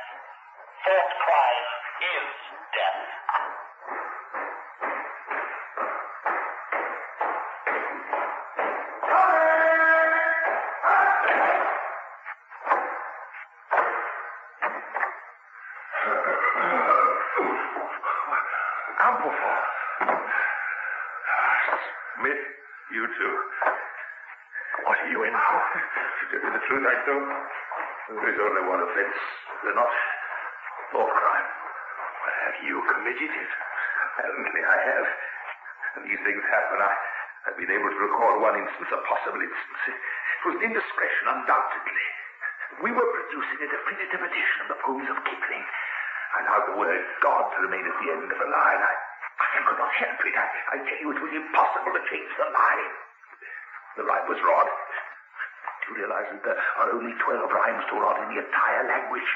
Thought crime is death. Ampleforth. Smith, you too. What are you in for? To tell you the truth, I don't. There is only one offense. They're not thought crime. But have you committed it? Apparently I have. And these things happen. I've been able to recall one instance, a possible instance. It was an indiscretion, undoubtedly. We were producing a definitive edition of the poems of Kipling. And how the word God remained at the end of a line. I could not help it. I tell you, it was impossible to change the line. The rhyme was Rod. Do you realize that there are only 12 rhymes to Rod in the entire language?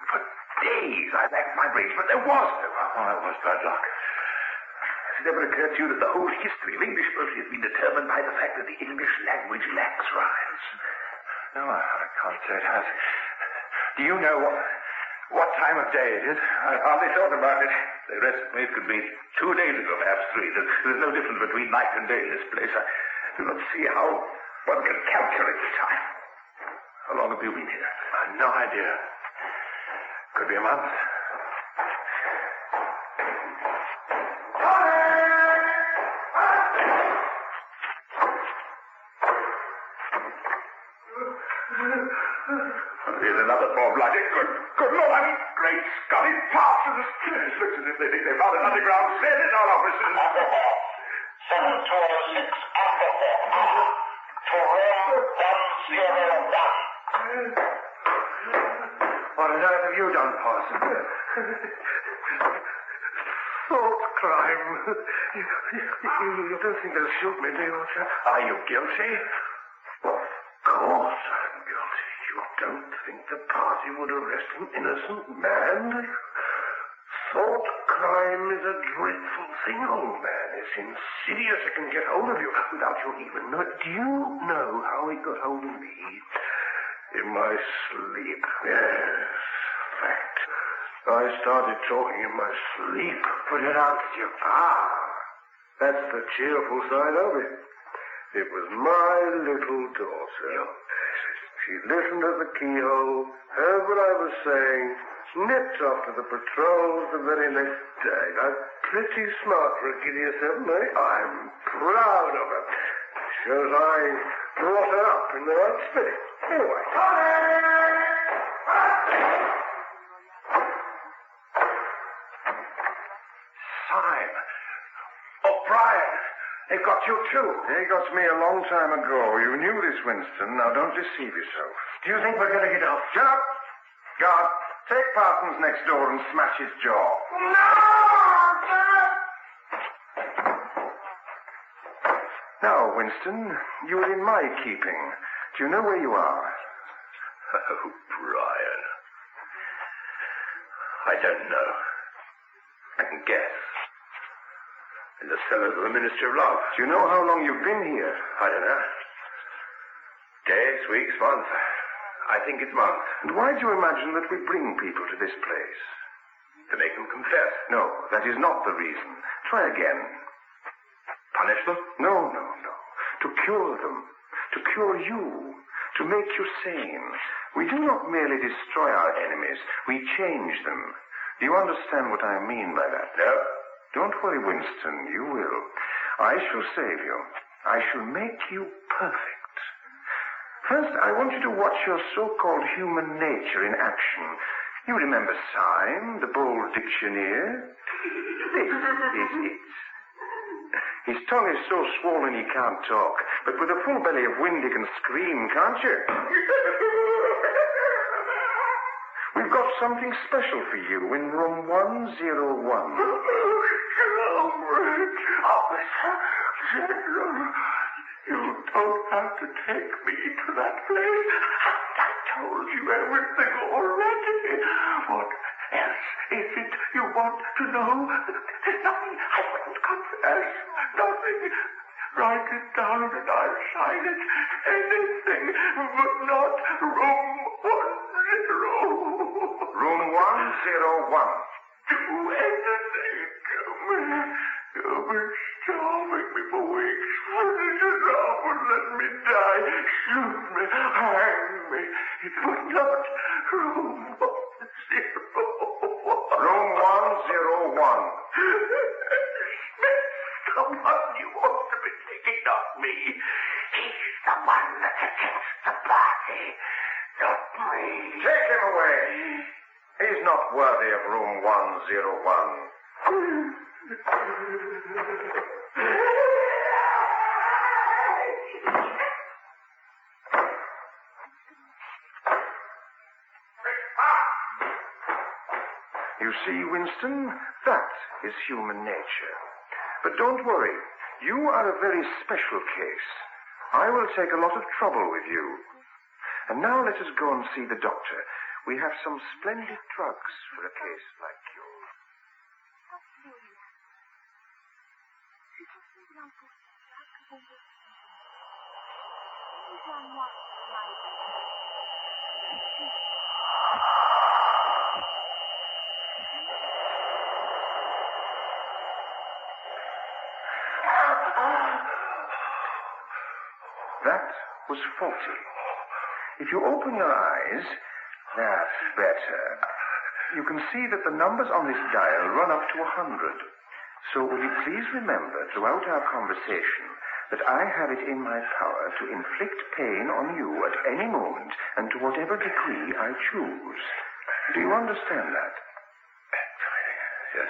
For days I racked my brains, but there was no one. Oh, that was bad luck. Has it ever occurred to you that the whole history of English poetry has been determined by the fact that the English language lacks rhymes? No, I can't say it has. Do you know what time of day it is? I hardly thought about it. They arrested me. It could be 2 days ago, perhaps 3. There's no difference between night and day in this place. I do not see how one can calculate the time. How long have you been here? I've no idea. Could be a month. Here's another four-blooded. Good Lord, I mean, great Scotty Parsons. It looks as if they found an underground cell in our offices. Ampleforth. 7206 Ampleforth. To room 101. What on earth have you done, Parsons? Thought crime. You don't think they'll shoot me, do you, old chap? Are you guilty? Of course I'm guilty. You don't think the party would arrest an innocent man? Thought crime is a dreadful thing, old man. It's insidious. It can get hold of you without you even know. Do you know how it got hold of me? In my sleep. Yes, fact. I started talking in my sleep. Put it out, you. That's the cheerful side of it. It was my little daughter. She listened at the keyhole, heard what I was saying, nipped off to the patrols the very next day. I'm pretty smart for a kid of 7, eh? I'm proud of her. Shows I brought her up in the right spirit. Anyway. Simon. Oh, Brian. They've got you too. They got me a long time ago. You knew this, Winston. Now don't deceive yourself. Do you think we're going to get off? Shut up. Guard, take Parsons next door and smash his jaw. No! Now, Winston, you're in my keeping. Do you know where you are? Oh, Brian. I don't know. I can guess. In the cellars of the Ministry of Love. Do you know how long you've been here? I don't know. Days, weeks, months. I think it's months. And why do you imagine that we bring people to this place? To make them confess. No, that is not the reason. Try again. Punish them? No. To cure them. To cure you. To make you sane. We do not merely destroy our enemies. We change them. Do you understand what I mean by that? No. Don't worry, Winston. You will. I shall save you. I shall make you perfect. First, I want you to watch your so-called human nature in action. You remember Syme, the bold dictioneer? This is it. His tongue is so swollen he can't talk, but with a full belly of wind he can scream, can't you? We've got something special for you in room 101. Officer General, you don't have to take me to that place. I told you everything already. What else is it you want to know? There's nothing I wouldn't confess. Nothing. Write it down and I'll sign it. Anything, but not room 10. Room 101. Do anything to me. You've been starving me for weeks. Finish it off and let me die. Shoot me, hang me. But not room 101. Room 101. Smith, someone you ought to be thinking of me. He's the one that's against the party, not me. Take him away. He's not worthy of room 101. You see, Winston, that is human nature. But don't worry. You are a very special case. I will take a lot of trouble with you. And now let us go and see the doctor. We have some splendid drugs for a case like yours. That was 40. If you open your eyes, that's better. You can see that the numbers on this dial run up to 100. So will you please remember throughout our conversation that I have it in my power to inflict pain on you at any moment and to whatever degree I choose. Do you understand that? Yes.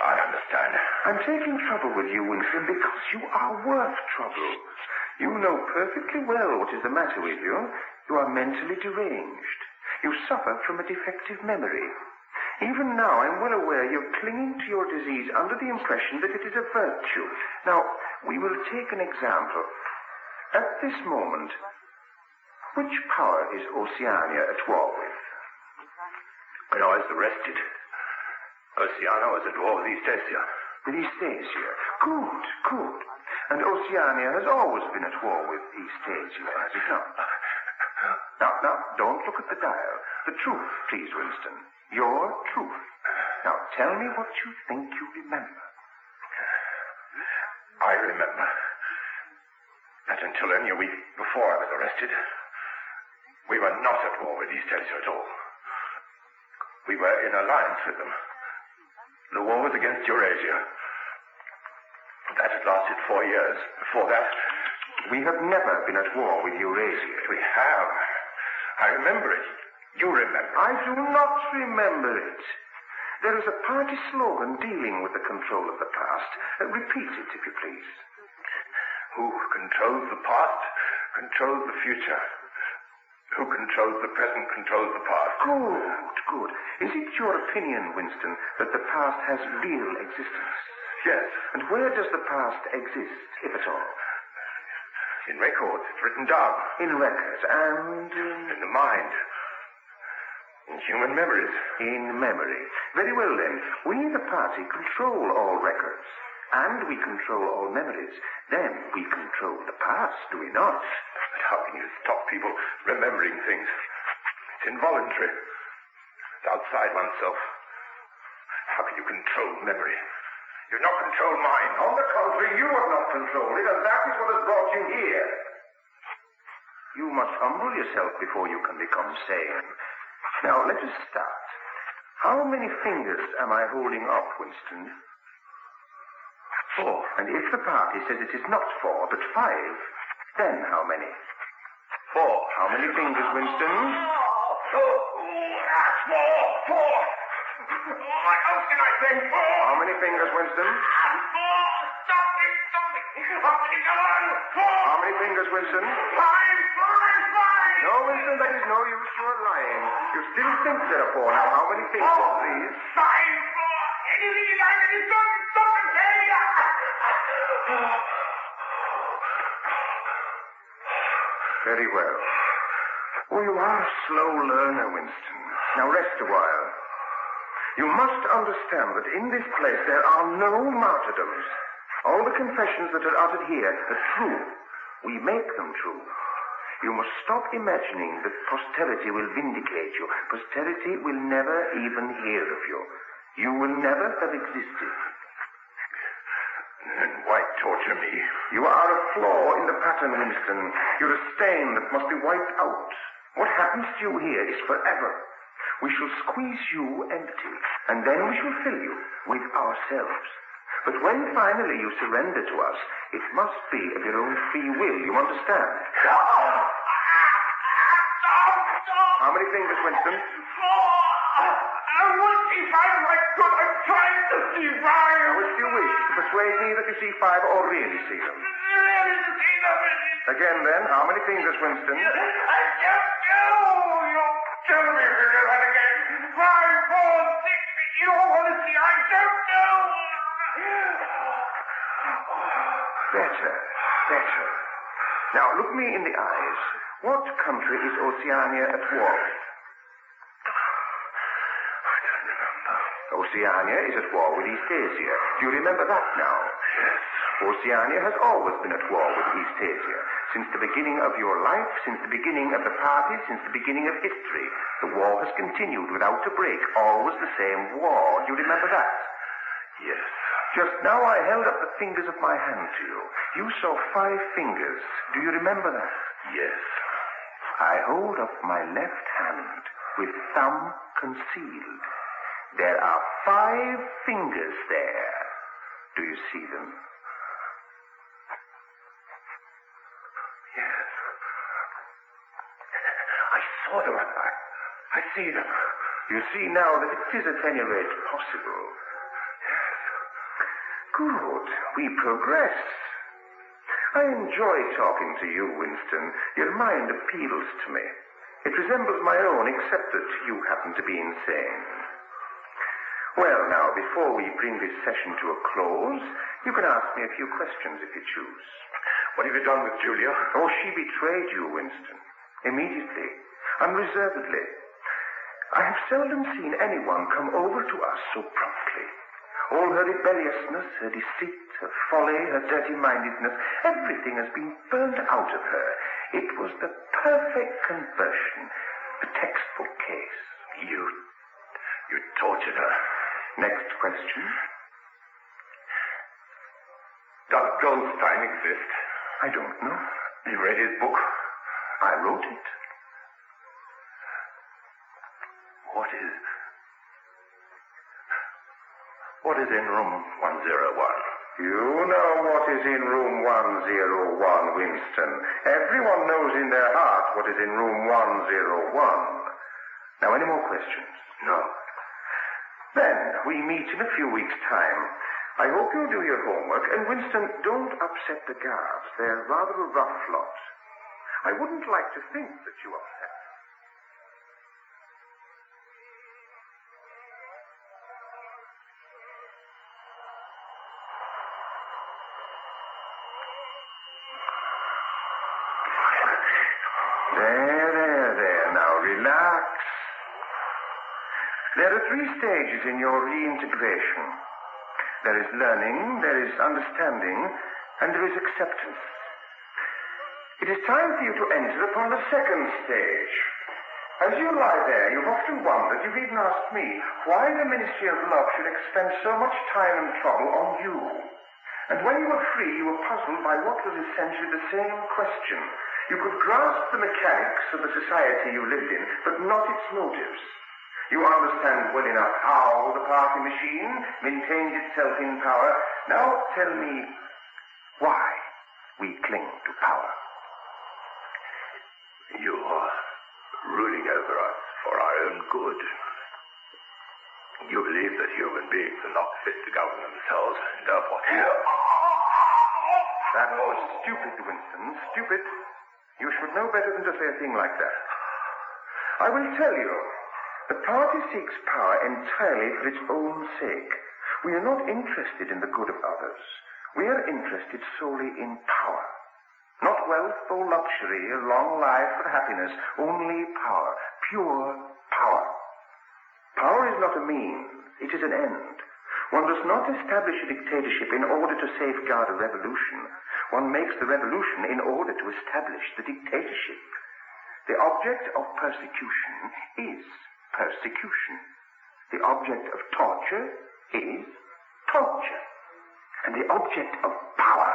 I understand. I'm taking trouble with you, Winston, because you are worth trouble. You know perfectly well what is the matter with you. You are mentally deranged. You suffer from a defective memory. Even now, I'm well aware you're clinging to your disease under the impression that it is a virtue. Now, we will take an example. At this moment, which power is Oceania at war with? When I was arrested, Oceania was at war with Eastasia. With Eastasia? Good, good. And Oceania has always been at war with Eastasia, has it not? Now, don't look at the dial. The truth, please, Winston. Your truth. Now, tell me what you think you remember. I remember that until only a week before I was arrested, we were not at war with Eastasia at all. We were in alliance with them. The war was against Eurasia. That had lasted 4 years. Before that, we have never been at war with Eurasia. We have. I remember it. You remember it. I do not remember it. There is a party slogan dealing with the control of the past. Repeat it, if you please. Who controls the past controls the future. Who controls the present controls the past. Good, good. Is it your opinion, Winston, that the past has real existence? Yes. And where does the past exist, if at all? In records. It's written down. In records. And in the mind. In human memories. In memory. Very well, then. We, the party, control all records. And we control all memories. Then we control the past, do we not? But how can you stop people remembering things? It's involuntary. It's outside oneself. How can you control memory? You've not controlled mine. On the contrary, you have not controlled it, and that is what has brought you here. You must humble yourself before you can become sane. Now, let us start. How many fingers am I holding up, Winston? 4. And if the party says it is not 4, but 5, then how many? 4. How many fingers, Winston? 4. What else can I say? 4. How many fingers, Winston? 4. Stop it. How many go on? 4. How many fingers, Winston? 5. No, Winston, that is no use. You are lying. You still think there are 4. Now, how many fingers, please? 5. 4. Anything you like, it is done. Stop and tell you. Very well. Oh, you are a slow learner, Winston. Now rest a while. You must understand that in this place there are no martyrdoms. All the confessions that are uttered here are true. We make them true. You must stop imagining that posterity will vindicate you. Posterity will never even hear of you. You will never have existed. Then why torture me? You are a flaw in the pattern, Winston. You're a stain that must be wiped out. What happens to you here is forever. We shall squeeze you empty, and then we shall fill you with ourselves. But when finally you surrender to us, it must be of your own free will. You understand? How many fingers, Winston? 4. I want to see 5 if I could. I'm trying to see 5. Now, if you wish to persuade me that you see 5 or really see them. Really to see them. Again, then, how many fingers, Winston? I don't know. You'll tell me if you do that again. 5, 4, 6. You don't want to see. I don't know. Better. Now, look me in the eyes. What country is Oceania at war with? I don't remember. Oceania is at war with Eastasia. Do you remember that now? Yes. Oceania has always been at war with Eastasia. Since the beginning of your life, since the beginning of the party, since the beginning of history. The war has continued without a break. Always the same war. Do you remember that? Yes. Just now I held up the fingers of my hand to you. You saw 5 fingers. Do you remember that? Yes. I hold up my left hand with thumb concealed. There are 5 fingers there. Do you see them? Yes. I saw them. I see them. You see now that it is at any rate possible. Good. We progress. I enjoy talking to you, Winston. Your mind appeals to me. It resembles my own, except that you happen to be insane. now, before we bring this session to a close, you can ask me a few questions if you choose. What have you done with Julia? Oh, she betrayed you, Winston. Immediately. Unreservedly. I have seldom seen anyone come over to us so promptly. All her rebelliousness, her deceit, her folly, her dirty-mindedness, everything has been burned out of her. It was the perfect conversion, the textbook case. You tortured her. Next question. Does Goldstein exist? I don't know. You read his book? I wrote it. What is in room 101? You know what is in room 101, Winston. Everyone knows in their heart what is in room 101. Now, any more questions? No. Then, we meet in a few weeks' time. I hope you'll do your homework, and Winston, don't upset the guards. They're rather a rough lot. I wouldn't like to think that you upset them. There. Now, relax. There are 3 stages in your reintegration. There is learning, there is understanding, and there is acceptance. It is time for you to enter upon the 2nd stage. As you lie there, you've often wondered, you've even asked me, why the Ministry of Love should expend so much time and trouble on you. And when you were free, you were puzzled by what was essentially the same question. You could grasp the mechanics of the society you lived in, but not its motives. You understand well enough how the party machine maintains itself in power. Now tell me why we cling to power. You are ruling over us for our own good. You believe that human beings are not fit to govern themselves, and therefore... That was stupid, Winston. Stupid. You should know better than to say a thing like that. I will tell you, the party seeks power entirely for its own sake. We are not interested in the good of others. We are interested solely in power. Not wealth or luxury, a long life or happiness, only power. Pure power. Power is not a means, it is an end. One does not establish a dictatorship in order to safeguard a revolution. One makes the revolution in order to establish the dictatorship. The object of persecution is persecution. The object of torture is torture. And the object of power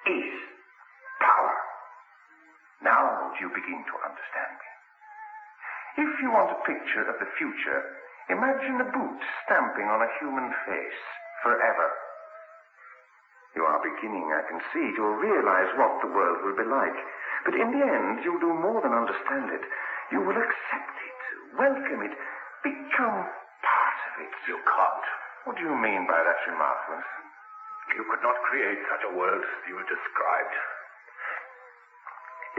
is power. Now do you begin to understand me? If you want a picture of the future, imagine a boot stamping on a human face forever. You are beginning, I can see, to realize what the world will be like. But in the end, you'll do more than understand it. You will accept it, welcome it, become part of it. You can't. What do you mean by that remark, Winston? You could not create such a world as you described.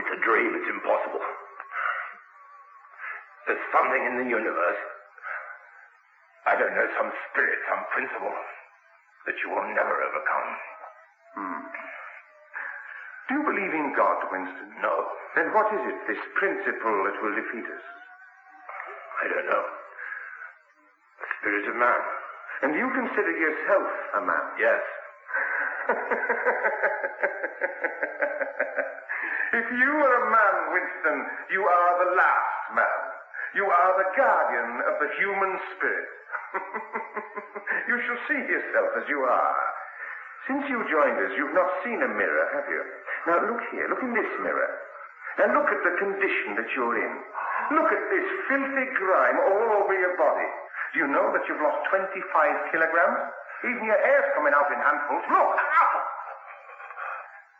It's a dream. It's impossible. There's something in the universe, I don't know, some spirit, some principle, that you will never overcome. Do you believe in God, Winston? No. Then what is it, this principle that will defeat us? I don't know. The spirit of man. And you consider yourself a man? Yes. If you are a man, Winston, you are the last man. You are the guardian of the human spirit. You shall see yourself as you are. Since you joined us, you've not seen a mirror, have you? Now look here, look in this mirror. And look at the condition that you're in. Look at this filthy grime all over your body. Do you know that you've lost 25 kilograms? Even your hair's coming out in handfuls. Look!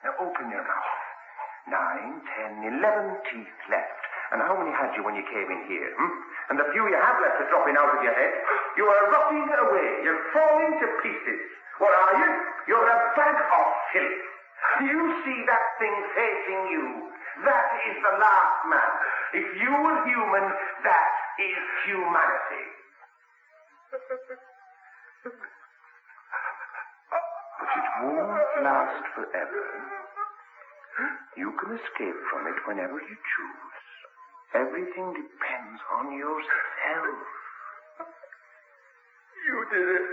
Now open your mouth. 9, 10, 11 teeth left. And how many had you when you came in here? And the few you have left are dropping out of your head. You are rotting away. You're falling to pieces. What are you? You're a bag of filth. Do you see that thing facing you? That is the last man. If you were human, that is humanity. But it won't last forever. You can escape from it whenever you choose. Everything depends on yourself. You did it.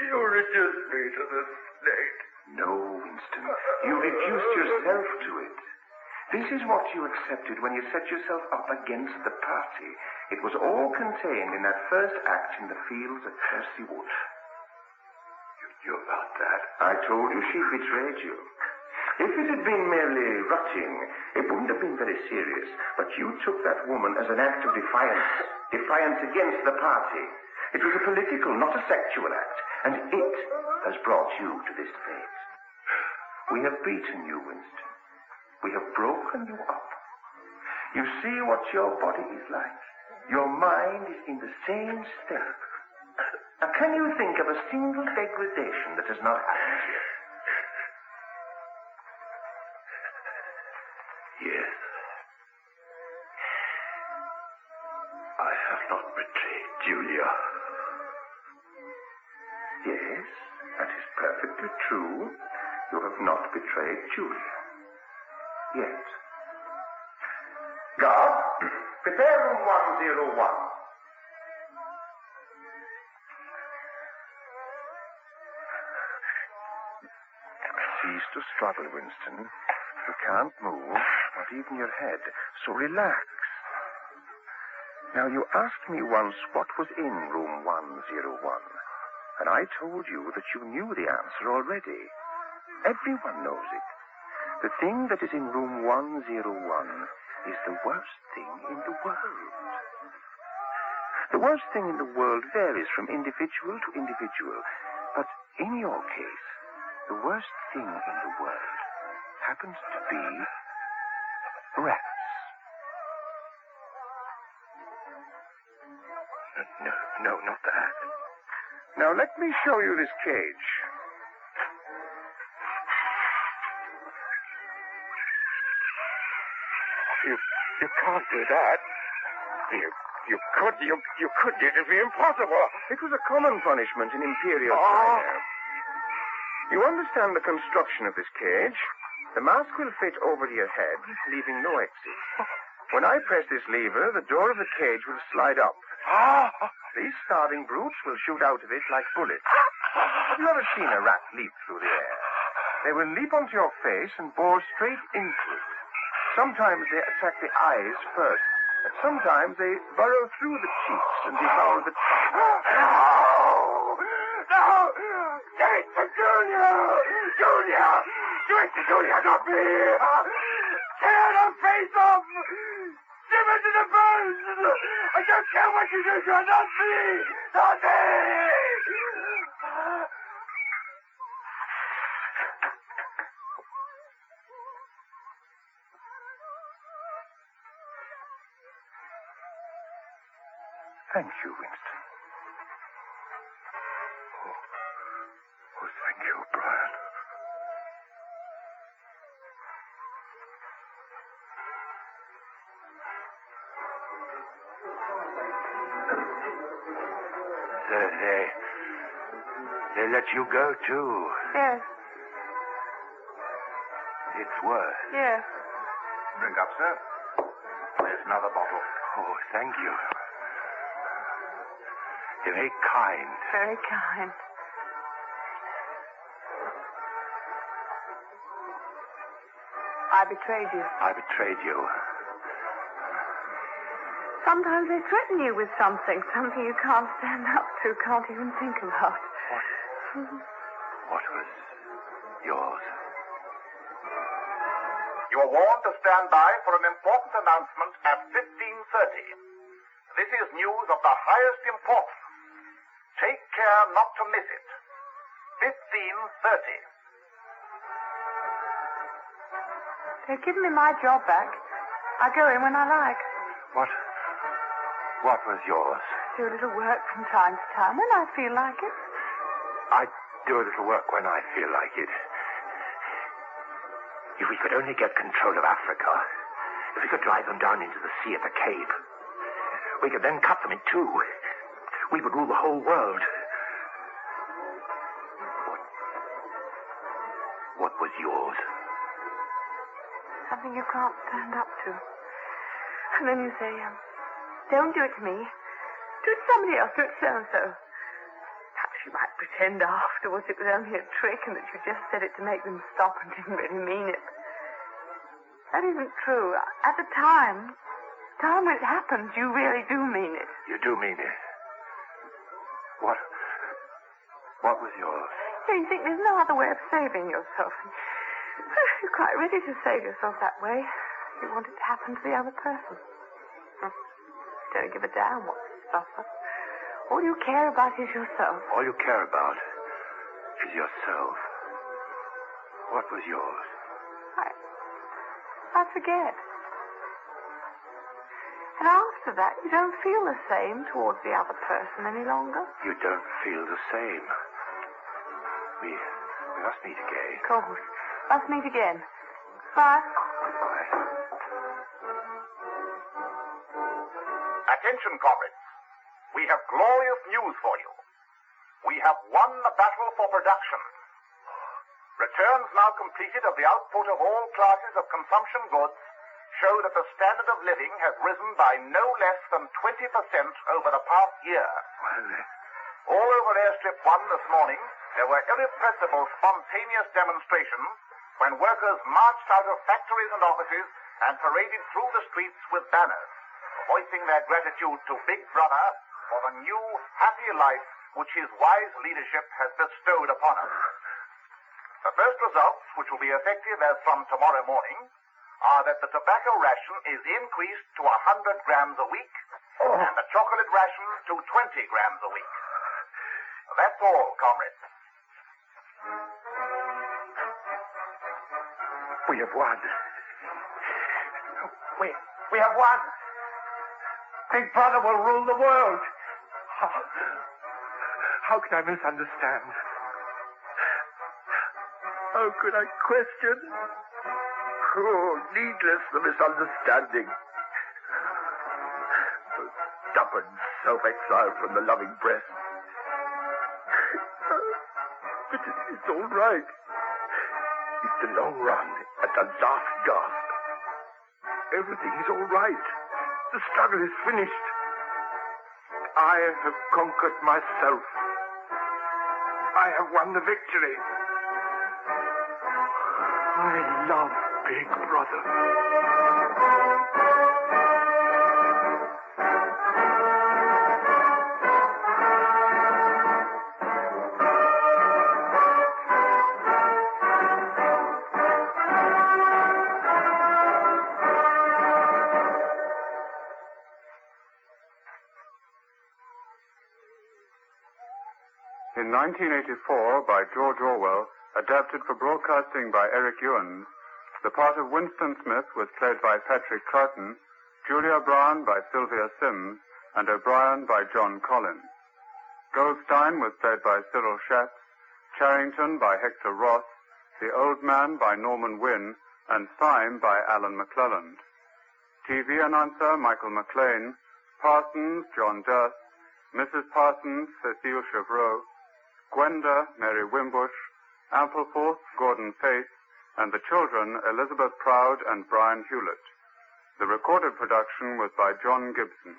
You reduced me to the snake. No, Winston. You reduced yourself to it. This is what you accepted when you set yourself up against the party. It was all contained in that first act in the fields at Percy Wood. You knew about that. I told you she betrayed you. If it had been merely rutting, it wouldn't have been very serious. But you took that woman as an act of defiance. Defiance against the party. It was a political, not a sexual act. And it has brought you to this fate. We have beaten you, Winston. We have broken you up. You see what your body is like. Your mind is in the same state. Now, can you think of a single degradation that has not happened here? Yes. I have not betrayed Julia. Yes, that is perfectly true. You have not betrayed Julia. Yet. Guard, prepare room 101. Cease to struggle, Winston. You can't move, not even your head, so relax. Now, you asked me once what was in room 101, and I told you that you knew the answer already. Everyone knows it. The thing that is in room 101 is the worst thing in the world. The worst thing in the world varies from individual to individual, but in your case, the worst thing in the world happens to be rats. No, not that. Now, let me show you this cage. You can't do that. You could. It would be impossible. It was a common punishment in Imperial China. You understand the construction of this cage? The mask will fit over your head, leaving no exit. When I press this lever, the door of the cage will slide up. These starving brutes will shoot out of it like bullets. Have you ever seen a rat leap through the air? They will leap onto your face and bore straight into it. Sometimes they attack the eyes first, and sometimes they burrow through the cheeks and devour the tongue. No! Give it to Julia! Julia! Give it to Julia, not me! Tear the face off! Give it to the birds! I don't care what you do, not me! Not me! Thank you, Winston. Oh, thank you, Brian. They let you go, too. Yes. It's worse. Yes. Drink up, sir. There's another bottle. Oh, thank you. You're very kind. Very kind. I betrayed you. I betrayed you. Sometimes they threaten you with something you can't stand up to, can't even think about. What was yours? You are warned to stand by for an important announcement at 15:30. This is news of the highest importance. Take care not to miss it. 15:30. They've given me my job back. I go in when I like. What was yours? Do a little work from time to time when I feel like it. I do a little work when I feel like it. If we could only get control of Africa, if we could drive them down into the sea at the Cape, we could then cut them in two. We would rule the whole world. What was yours? Something you can't stand up to. And then you say, don't do it to me. Do it to somebody else. Do it to so-and-so. Perhaps you might pretend afterwards it was only a trick and that you just said it to make them stop and didn't really mean it. That isn't true. At the time when it happens, you really do mean it. You do mean it? What was yours? So you think there's no other way of saving yourself. You're quite ready to save yourself that way. You want it to happen to the other person. Don't give a damn what you suffer. All you care about is yourself. All you care about is yourself. What was yours? I forget. And after that, you don't feel the same towards the other person any longer. You don't feel the same. We must meet again. Of course. Must meet again. Bye. Goodbye. Attention, comrades. We have glorious news for you. We have won the battle for production. Returns now completed of the output of all classes of consumption goods show that the standard of living has risen by no less than 20% over the past year. All over Airstrip 1 this morning, there were irrepressible, spontaneous demonstrations when workers marched out of factories and offices and paraded through the streets with banners, voicing their gratitude to Big Brother for the new, happy life which his wise leadership has bestowed upon us. The first results, which will be effective as from tomorrow morning, are that the tobacco ration is increased to 100 grams a week and the chocolate ration to 20 grams a week. That's all, comrades. We have won. We have won. Big Brother will rule the world. How can I misunderstand? How could I question? Oh, needless the misunderstanding. Stubborn self-exile from the loving breast. But it's all right. It's the long run at the last gasp. Everything is all right. The struggle is finished. I have conquered myself. I have won the victory. I love Big Brother. In 1984, by George Orwell, adapted for broadcasting by Eric Ewans, the part of Winston Smith was played by Patrick Troughton, Julia Brown by Sylvia Syms, and O'Brien by John Collin. Goldstein was played by Cyril, Charrington by Hector Ross, the Old Man by Norman Wynne, and Syme by Alan McClelland. TV announcer Michael McClain, Parsons John Dearth, Mrs. Parsons Cecile Chevreau, Gwenda Mary Wimbush, Ampleforth Gordin and the children Elizabeth Proud and Brian Hewlitt. The recorded production was by John Gibson.